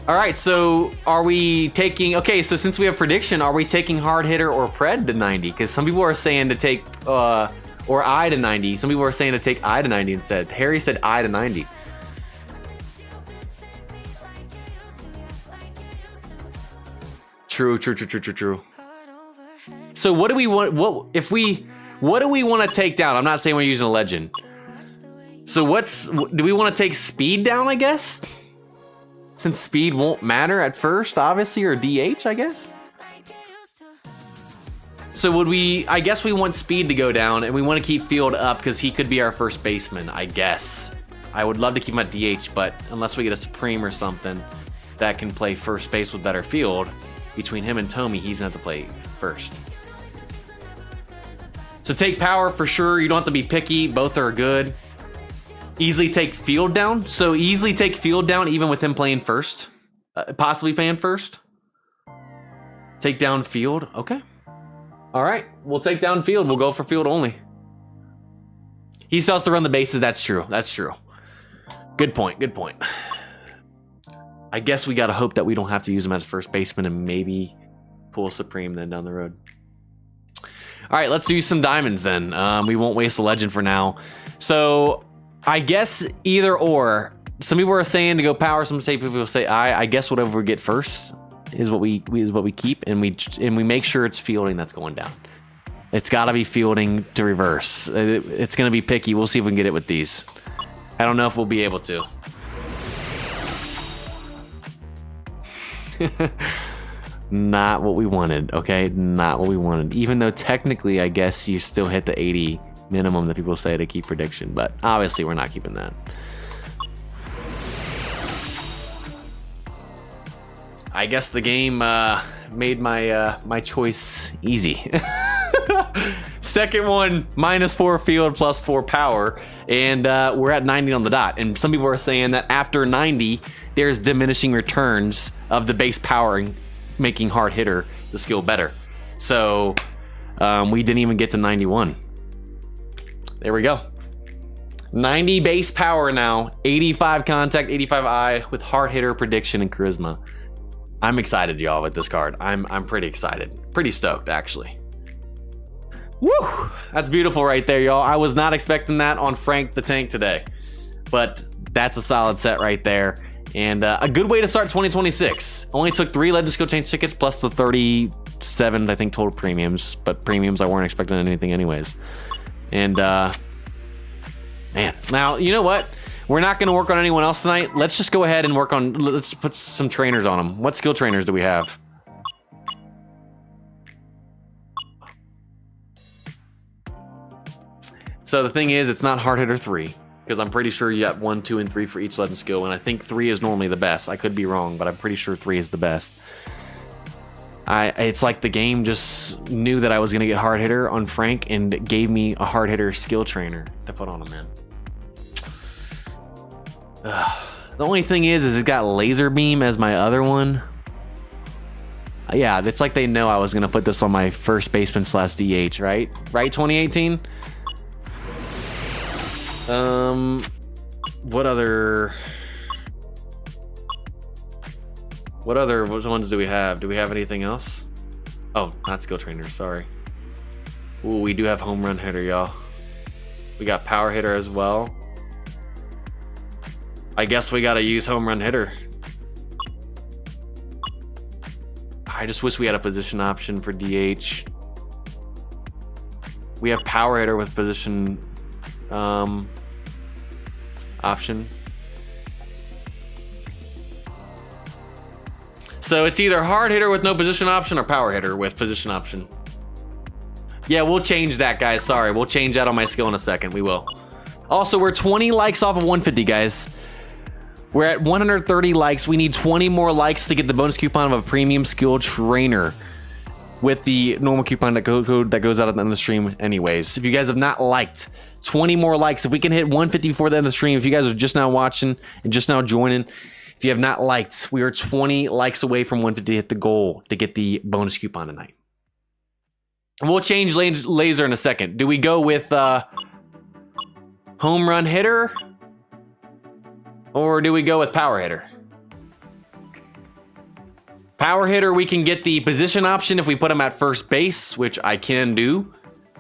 All right, so are we taking, okay, so since we have prediction, are we taking hard hitter or pred to 90? Because some people are saying to take, or I to 90. Some people are saying to take I to 90 instead. Harry said I to 90. True. So what do we want, what do we want to take down? I'm not saying we're using a legend. So do we want to take speed down, I guess? Since speed won't matter at first, obviously, or DH, I guess? So I guess we want speed to go down, and we want to keep field up because he could be our first baseman, I guess. I would love to keep him at DH, but unless we get a Supreme or something that can play first base with better field, between him and Tommy, he's gonna have to play first. So take power for sure. You don't have to be picky. Both are good. Easily take field down. So easily take field down even with him playing first. Possibly playing first. Take down field. Okay. All right. We'll take down field. We'll go for field only. He still has to run the bases. That's true. Good point. I guess we got to hope that we don't have to use him as first baseman and maybe pull Supreme then down the road. All right, let's do some diamonds then. We won't waste a legend for now. So I guess either or. Some people are saying to go power. Some people say I guess whatever we get first is what we keep, and we make sure it's fielding that's going down. It's got to be fielding to reverse. It's going to be picky. We'll see if we can get it with these. I don't know if we'll be able to. Not what we wanted, okay? Not what we wanted. Even though technically, I guess you still hit the 80 minimum that people say to keep prediction, but obviously we're not keeping that. I guess the game made my choice easy. Second one, -4 field, +4 power, and we're at 90 on the dot. And some people are saying that after 90, there's diminishing returns of the base power, making hard hitter the skill better. So we didn't even get to 91. There we go. 90 base power now, 85 contact, 85 eye with hard hitter, prediction, and charisma. I'm excited, y'all, with this card. I'm pretty excited. Pretty stoked, actually. Woo! That's beautiful right there, y'all. I was not expecting that on Frank the Tank today, but that's a solid set right there. And a good way to start 2026. Only took 3 Legend Skill Change tickets plus the 37, I think, total premiums. But premiums, I weren't expecting anything anyways. And, man. Now, you know what? We're not going to work on anyone else tonight. Let's just go ahead and work on... Let's put some trainers on them. What skill trainers do we have? So the thing is, it's not Hard Hitter 3. Because I'm pretty sure you got 1, 2, and 3 for each legend skill, and I think 3 is normally the best. I could be wrong, but I'm pretty sure 3 is the best. It's like the game just knew that I was gonna get hard hitter on Frank and gave me a hard hitter skill trainer to put on him, man. The only thing is it got laser beam as my other one. Yeah, it's like they know I was gonna put this on my first baseman / DH, right? Right, 2018. What other ones do we have? Do we have anything else? Oh, not skill trainer, sorry. Ooh, we do have home run hitter, y'all. We got power hitter as well. I guess we gotta use home run hitter. I just wish we had a position option for DH. We have power hitter with position option. So it's either hard hitter with no position option or power hitter with position option. Yeah, we'll change that, guys. Sorry, we'll change that on my skill in a second. We will. Also, we're 20 likes off of 150, guys. We're at 130 likes. We need 20 more likes to get the bonus coupon of a premium skill trainer with the normal coupon code that goes out at the end of the stream anyways. If you guys have not liked, 20 more likes. If we can hit 150 before the end of the stream, if you guys are just now watching and just now joining, if you have not liked, we are 20 likes away from 150 to hit the goal to get the bonus coupon tonight. And we'll change laser in a second. Do we go with home run hitter? Or do we go with power hitter? Power hitter, we can get the position option if we put him at first base, which I can do,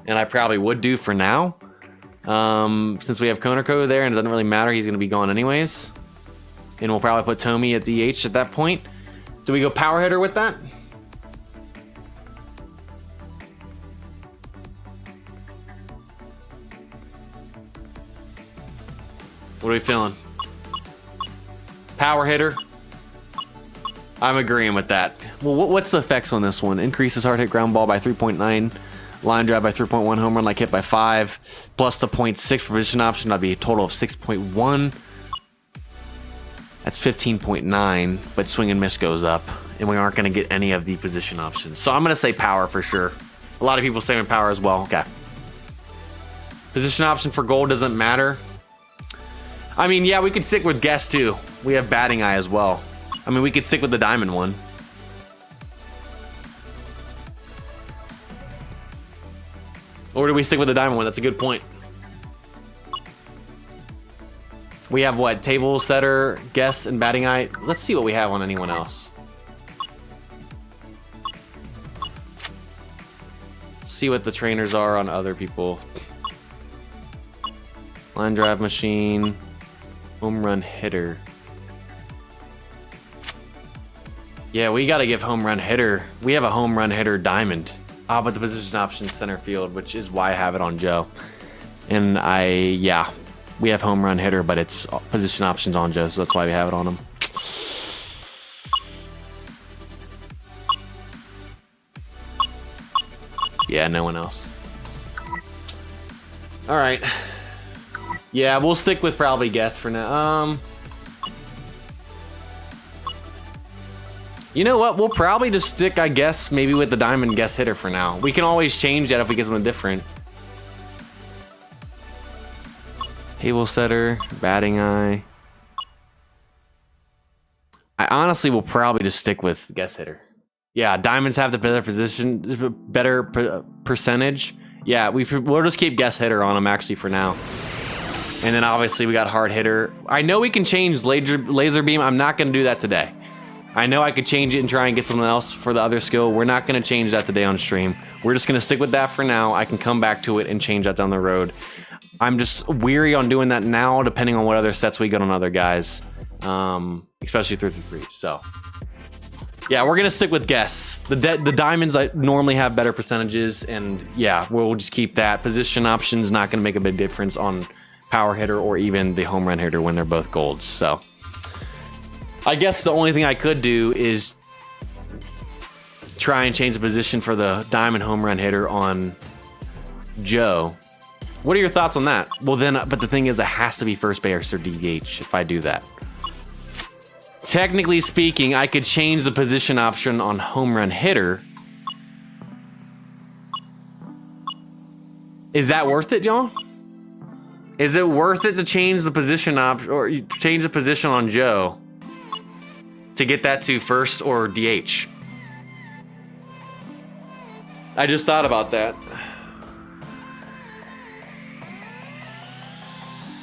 and I probably would do for now. Since we have Konako there, and it doesn't really matter, he's going to be gone anyways. And we'll probably put Tommy at DH at that point. Do we go power hitter with that? What are we feeling? Power hitter. I'm agreeing with that. Well, what's the effects on this one? Increases hard hit ground ball by 3.9, line drive by 3.1, home run like hit by 5, plus the 0.6 position option. That'd be a total of 6.1. That's 15.9, but swing and miss goes up, and we aren't going to get any of the position options. So I'm going to say power for sure. A lot of people saying power as well. Okay. Position option for gold doesn't matter. I mean, yeah, we could stick with guess too. We have batting eye as well. I mean, we could stick with the diamond one. Or do we stick with the diamond one? That's a good point. We have what? Table setter, guess, and batting eye. Let's see what we have on anyone else. Let's see what the trainers are on other people. Line drive machine. Home run hitter. Yeah, we got to give home run hitter. We have a home run hitter diamond. Ah, but the position option center field, which is why I have it on Joe. And yeah, we have home run hitter, but it's position options on Joe, so that's why we have it on him. Yeah, no one else. All right. Yeah, we'll stick with probably guess for now. You know what? We'll probably just stick, I guess, maybe with the diamond guess hitter for now. We can always change that if we get something different. Table setter, batting eye. I honestly will probably just stick with guess hitter. Yeah, diamonds have the better position, better percentage. Yeah, we'll just keep guess hitter on them actually for now. And then obviously we got hard hitter. I know we can change laser beam. I'm not going to do that today. I know I could change it and try and get something else for the other skill. We're not going to change that today on stream. We're just going to stick with that for now. I can come back to it and change that down the road. I'm just weary on doing that now, depending on what other sets we get on other guys, especially 3-3. So, yeah, we're going to stick with guess. The diamonds I normally have better percentages, and yeah, we'll just keep that. Position options not going to make a big difference on power hitter or even the home run hitter when they're both golds. So I guess the only thing I could do is try and change the position for the diamond home run hitter on Joe. What are your thoughts on that? Well then, but the thing is, it has to be first base or DH if I do that. Technically speaking, I could change the position option on home run hitter. Is that worth it, y'all? Is it worth it to change the position option or change the position on Joe to get that to first or DH? I just thought about that.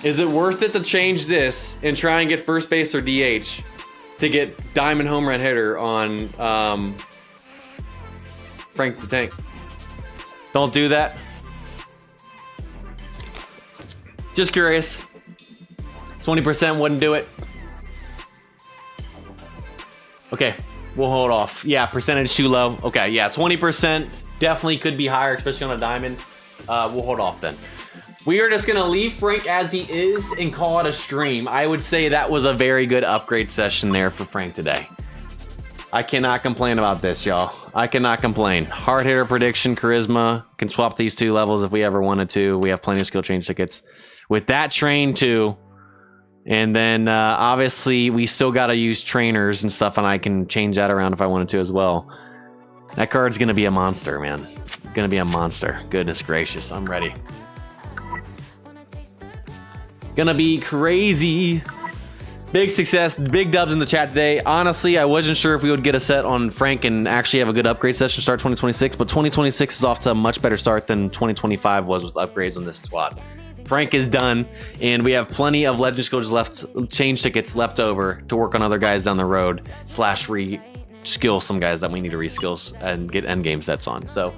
Is it worth it to change this and try and get first base or DH to get diamond home run hitter on Frank the Tank? Don't do that. Just curious. 20% wouldn't do it. Okay, we'll hold off. Yeah, percentage too low. Okay, yeah, 20% definitely could be higher, especially on a diamond. We'll hold off then. We are just gonna leave Frank as he is and call it a stream. I would say that was a very good upgrade session there for Frank today. I cannot complain about this, y'all. I cannot complain. Hard hitter prediction, charisma. Can swap these two levels if we ever wanted to. We have plenty of skill change tickets. With that train too, And then obviously we still got to use trainers and stuff, and I can change that around if I wanted to as well. That card's going to be a monster, man. Going to be a monster. Goodness gracious. I'm ready. Gonna be crazy. Big success, big dubs in the chat today. Honestly, I wasn't sure if we would get a set on Frank and actually have a good upgrade session start 2026, but 2026 is off to a much better start than 2025 was with upgrades on this squad. Frank is done, and we have plenty of Legends coaches change tickets left over to work on other guys down the road, / re-skill some guys that we need to reskill and get endgame sets on. So,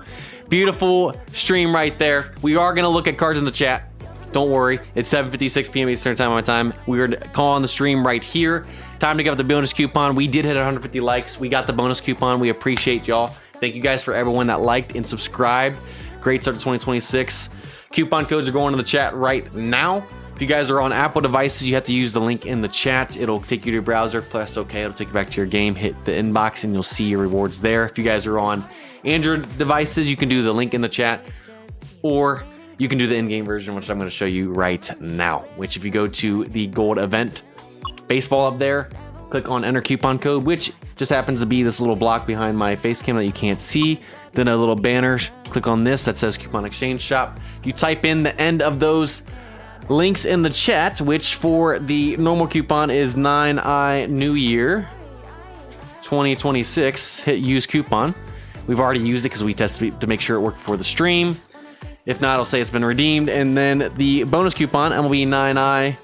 beautiful stream right there. We are gonna look at cards in the chat. Don't worry, it's 7:56 p.m. Eastern time, my time. We're calling the stream right here. Time to give up the bonus coupon. We did hit 150 likes. We got the bonus coupon. We appreciate y'all. Thank you guys for everyone that liked and subscribed. Great start to 2026. Coupon codes are going in the chat right now. If you guys are on Apple devices, you have to use the link in the chat. It'll take you to your browser. Press OK. It'll take you back to your game. Hit the inbox and you'll see your rewards there. If you guys are on Android devices, you can do the link in the chat, or you can do the in-game version, which I'm going to show you right now. Which, if you go to the gold event baseball up there, click on enter coupon code, which just happens to be this little block behind my face cam that you can't see. Then a little banner. Click on this that says coupon exchange shop. You type in the end of those links in the chat, which for the normal coupon is 9i New Year 2026. Hit use coupon. We've already used it because we tested it to make sure it worked for the stream. If not, it'll say it's been redeemed. And then the bonus coupon, MLB 9i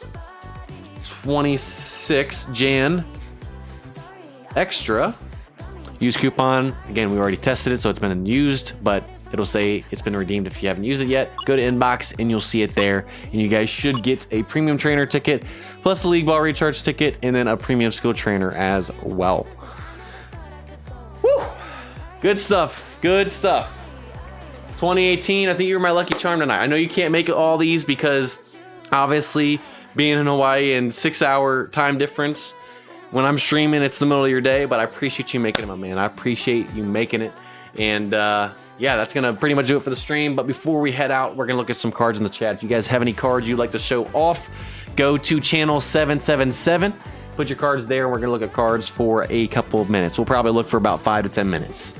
26 Jan Extra. Use coupon. Again, we already tested it, so it's been used, but it'll say it's been redeemed if you haven't used it yet. Go to inbox and you'll see it there. And you guys should get a premium trainer ticket, plus a league ball recharge ticket, and then a premium skill trainer as well. Woo! Good stuff. Good stuff. 2018, I think you're my lucky charm tonight. I know you can't make all these because obviously being in Hawaii and 6-hour time difference, when I'm streaming, it's the middle of your day, but I appreciate you making it, my man. I appreciate you making it. And yeah, that's gonna pretty much do it for the stream. But before we head out, we're gonna look at some cards in the chat. If you guys have any cards you'd like to show off, go to channel 777. Put your cards there, and we're gonna look at cards for a couple of minutes. We'll probably look for about 5 to 10 minutes.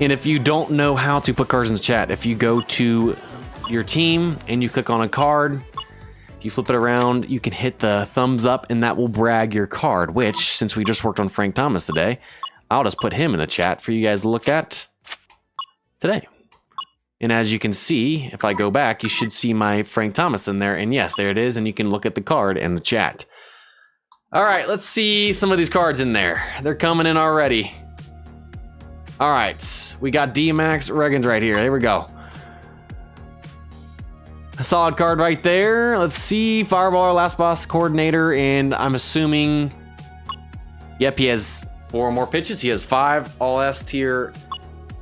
And if you don't know how to put cards in the chat, if you go to your team and you click on a card, you flip it around, you can hit the thumbs up and that will brag your card, which, since we just worked on Frank Thomas today, I'll just put him in the chat for you guys to look at today. And as you can see, if I go back, you should see my Frank Thomas in there. And yes, there it is. And you can look at the card in the chat. All right, let's see some of these cards in there. They're coming in already. All right, we got D-Max Reagans right here. There we go. A solid card right there. Let's see, Fireballer, Last Boss Coordinator, and I'm assuming, yep, he has 4 more pitches. He has 5 all S tier.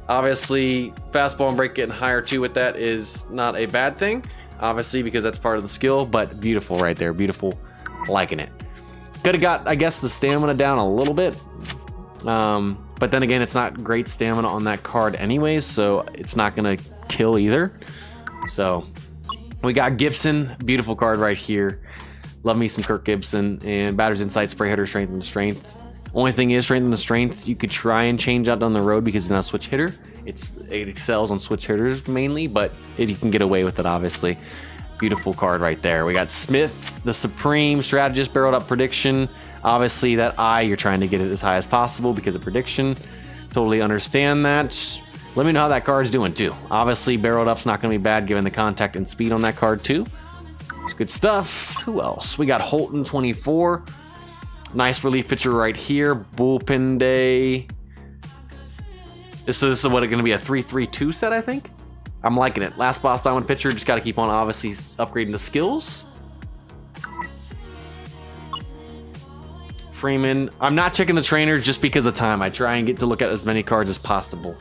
Obviously, fastball and break getting higher too with that is not a bad thing, obviously, because that's part of the skill, but beautiful right there. Beautiful, liking it. Could have got, I guess, the stamina down a little bit. But then again, it's not great stamina on that card anyways, so it's not gonna kill either. So we got Gibson, beautiful card right here. Love me some Kirk Gibson. And Batter's Insight, Spray Hitter, Strength and Strength. Only thing is, Strength and Strength, you could try and change out down the road because it's not a switch hitter. It excels on switch hitters mainly, but you can get away with it, obviously. Beautiful card right there. We got Smith, the Supreme Strategist, Barreled Up Prediction. Obviously, that eye, you're trying to get it as high as possible because of prediction. Totally understand that. Let me know how that card's doing, too. Obviously, Barreled Up's not going to be bad given the contact and speed on that card, too. It's good stuff. Who else? We got Holton, 24. Nice relief pitcher right here. Bullpen Day. This is what it's going to be, a 3-3-2 set, I think. I'm liking it. Last Boss Diamond pitcher. Just got to keep on, obviously, upgrading the skills. Freeman. I'm not checking the trainers just because of time. I try and get to look at as many cards as possible.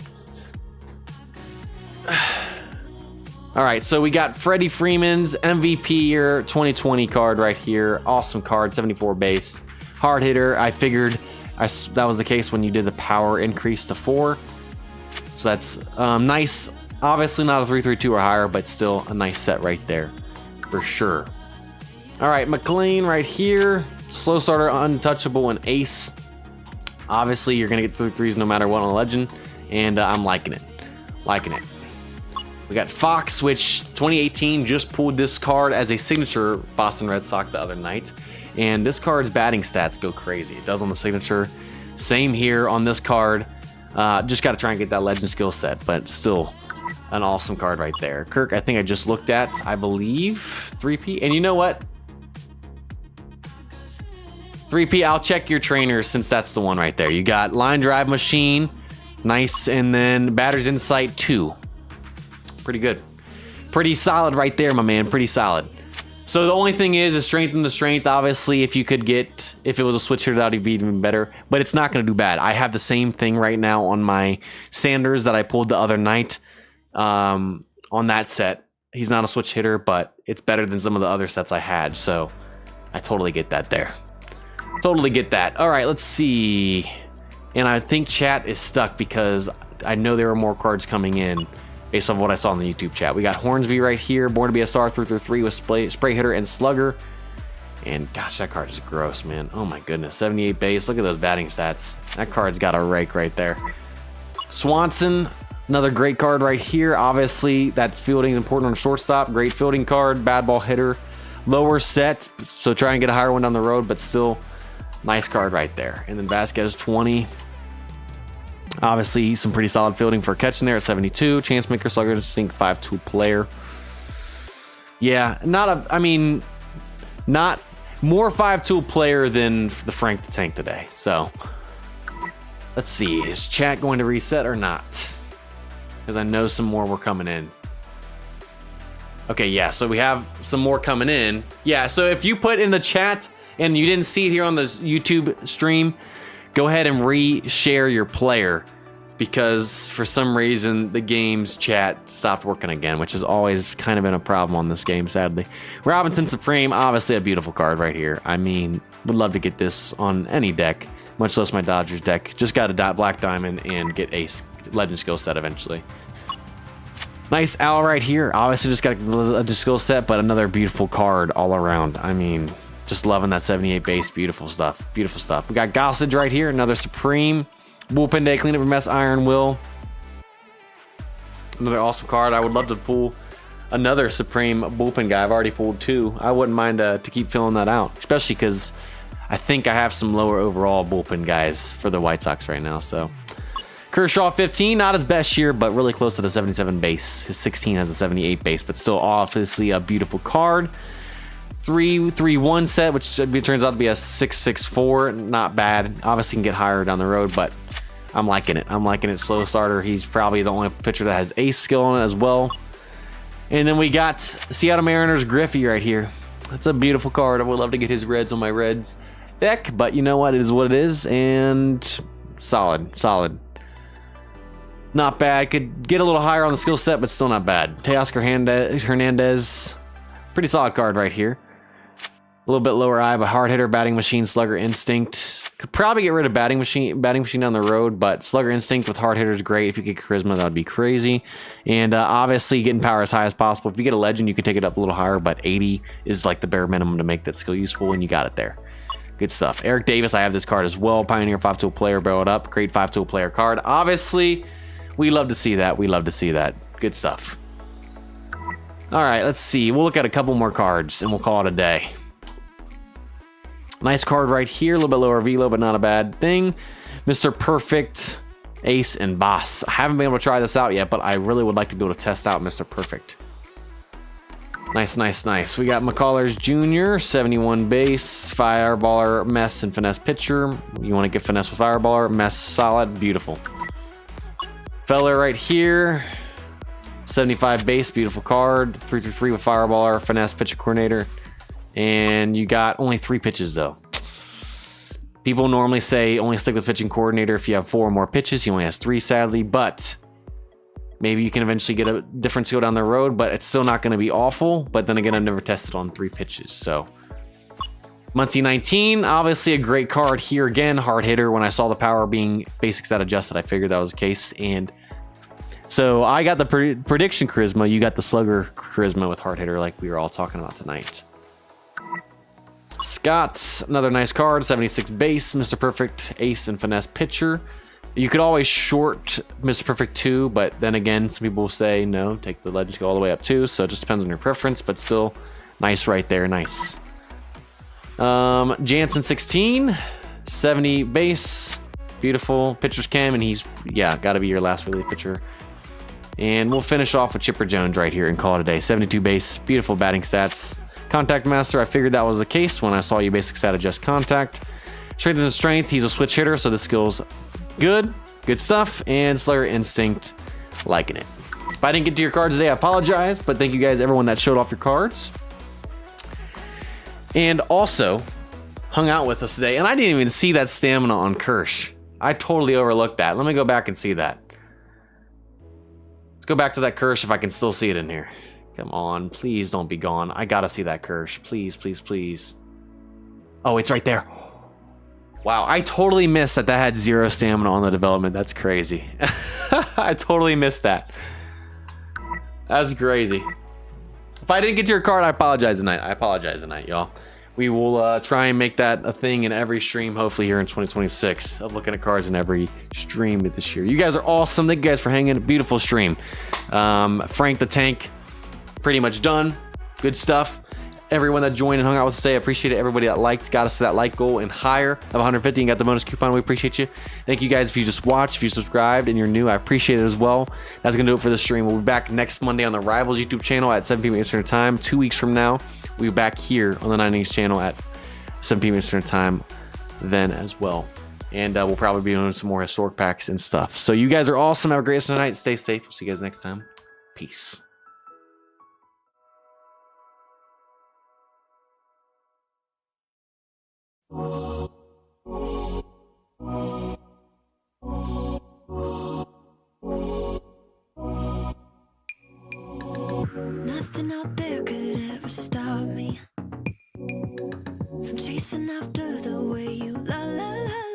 All right, so we got Freddie Freeman's MVP year 2020 card right here. Awesome card, 74 base. Hard hitter. I figured that was the case when you did the power increase to 4. So that's nice. Obviously not a 3-3-2 or higher, but still a nice set right there. for sure. All right, McLean right here. Slow starter, untouchable, and ace. Obviously, you're going to get through threes no matter what on a legend, and I'm liking it. Liking it. We got Fox, which 2018 just pulled this card as a signature Boston Red Sox the other night. And this card's batting stats go crazy. It does on the signature. Same here on this card. Just got to try and get that legend skill set, but still an awesome card right there. Kirk, I think I just looked at, I believe, 3P. And you know what? 3P, I'll check your trainers since that's the one right there. You got line drive machine. Nice. And then batter's insight 2. Pretty good. Pretty solid right there, my man. Pretty solid. So the only thing is strength and the strength. Obviously, if it was a switch hitter, that would be even better. But it's not going to do bad. I have the same thing right now on my Sanders that I pulled the other night on that set. He's not a switch hitter, but it's better than some of the other sets I had. So I totally get that there. Totally get that. All right, let's see. And I think chat is stuck because I know there are more cards coming in based on what I saw in the YouTube chat. We got Hornsby right here, Born to be a Star 333 with spray hitter and slugger. And gosh, that card is gross, man. Oh my goodness, 78 base. Look at those batting stats. That card's got a rake right there. Swanson, another great card right here. Obviously, that's fielding is important on shortstop. Great fielding card, bad ball hitter. Lower set, so try and get a higher one down the road, but still nice card right there. And then Vasquez 20. Obviously, some pretty solid fielding for catching there at 72. Chance maker, slugger, distinct 5-2 player. Yeah, not more 5-2 player than the Frank the Tank today. So, let's see. Is chat going to reset or not? Because I know some more were coming in. Okay, yeah, so we have some more coming in. Yeah, so if you put in the chat and you didn't see it here on the YouTube stream, go ahead and re-share your player, because for some reason the game's chat stopped working again, which has always kind of been a problem on this game, sadly. Robinson Supreme, obviously a beautiful card right here. I mean, would love to get this on any deck, much less my Dodgers deck. Just got a black diamond and get a legend skill set eventually. Nice owl right here. Obviously just got a skill set, but another beautiful card all around. I mean, just loving that 78 base. Beautiful stuff. Beautiful stuff. We got Gossage right here. Another Supreme. Bullpen Day, Cleanup Mess, Iron Will. Another awesome card. I would love to pull another Supreme Bullpen guy. I've already pulled 2. I wouldn't mind to keep filling that out, especially because I think I have some lower overall bullpen guys for the White Sox right now. So Kershaw 15, not his best year, but really close to the 77 base. His 16 has a 78 base, but still obviously a beautiful card. 3-3-1 set, which turns out to be a 6-6-4. Not bad. Obviously can get higher down the road, but I'm liking it. I'm liking it. Slow starter. He's probably the only pitcher that has ace skill on it as well. And then we got Seattle Mariners Griffey right here. That's a beautiful card. I would love to get his Reds on my Reds deck, but you know what? It is what it is, and solid. Solid. Not bad. Could get a little higher on the skill set, but still not bad. Teoscar Hernandez. Pretty solid card right here. A little bit lower eye, but hard hitter, batting machine, slugger instinct. Could probably get rid of batting machine down the road, but slugger instinct with hard hitter is great. If you get charisma, that would be crazy. And obviously getting power as high as possible. If you get a legend, you can take it up a little higher, but 80 is like the bare minimum to make that skill useful, and you got it there. Good stuff. Eric Davis, I have this card as well. Pioneer 5-tool player, barreled up. Great 5-tool player card. Obviously, we love to see that. We love to see that. Good stuff. All right, let's see. We'll look at a couple more cards, and we'll call it a day. Nice card right here. A little bit lower velo, but not a bad thing. Mr. Perfect, Ace, and Boss. I haven't been able to try this out yet, but I really would like to be able to test out Mr. Perfect. Nice, nice, nice. We got McCullers Jr., 71 base, Fireballer, Mess, and Finesse pitcher. You want to get Finesse with Fireballer, Mess, solid, beautiful. Feller right here, 75 base, beautiful card. 3-3 with Fireballer, Finesse pitcher coordinator. And you got only 3 pitches though. People normally say only stick with pitching coordinator if you have 4 or more pitches. He only has 3, sadly, but maybe you can eventually get a different skill down the road, but it's still not going to be awful. But then again, I've never tested on 3 pitches. So Muncie 19, obviously a great card here again. Hard hitter. When I saw the power being basic stat adjusted, I figured that was the case. And So I got the prediction charisma. You got the slugger charisma with hard hitter, like we were all talking about tonight. Scott, another nice card. 76 base, Mr. Perfect, ace and finesse pitcher. You could always short Mr. Perfect 2, but then again, some people will say no, take the Legends go all the way up too. So it just depends on your preference, but still nice right there. Nice. Jansen 16, 70 base, beautiful pitcher's cam, and he's, yeah, got to be your last relief pitcher. And we'll finish off with Chipper Jones right here and call it a day. 72 base, beautiful batting stats. Contact master, I figured that was the case when I saw you basic stat adjust contact. Strength and strength, he's a switch hitter, so the skill's good. Good stuff. And Slayer instinct, liking it. If I didn't get to your cards today, I apologize, but thank you guys, everyone that showed off your cards. And also hung out with us today. And I didn't even see that stamina on Kirsch. I totally overlooked that. Let me go back and see that. Let's go back to that Kirsch if I can still see it in here. Come on, please don't be gone. I gotta see that Kirsch. Please, please, please. Oh, it's right there. Wow, I totally missed that had 0 stamina on the development. That's crazy. I totally missed that. That's crazy. If I didn't get to your card, I apologize tonight. I apologize tonight, y'all. We will try and make that a thing in every stream, hopefully here in 2026, of looking at cards in every stream this year. You guys are awesome. Thank you guys for hanging. Beautiful stream. Frank the Tank, pretty much done. Good stuff. Everyone that joined and hung out with us today, I appreciate it. Everybody that liked, got us to that like goal and higher of 150 and got the bonus coupon. We appreciate you. Thank you guys if you just watched, if you subscribed and you're new, I appreciate it as well. That's gonna do it for the stream. We'll be back next Monday on the Rivals YouTube channel at 7 p.m. Eastern Time. 2 weeks from now, we'll be back here on the 9 Innings channel at 7 p.m. Eastern Time then as well. And we'll probably be doing some more historic packs and stuff. So you guys are awesome. Have a great night. Stay safe. We'll see you guys next time. Peace. Nothing out there could ever stop me from chasing after the way you la la la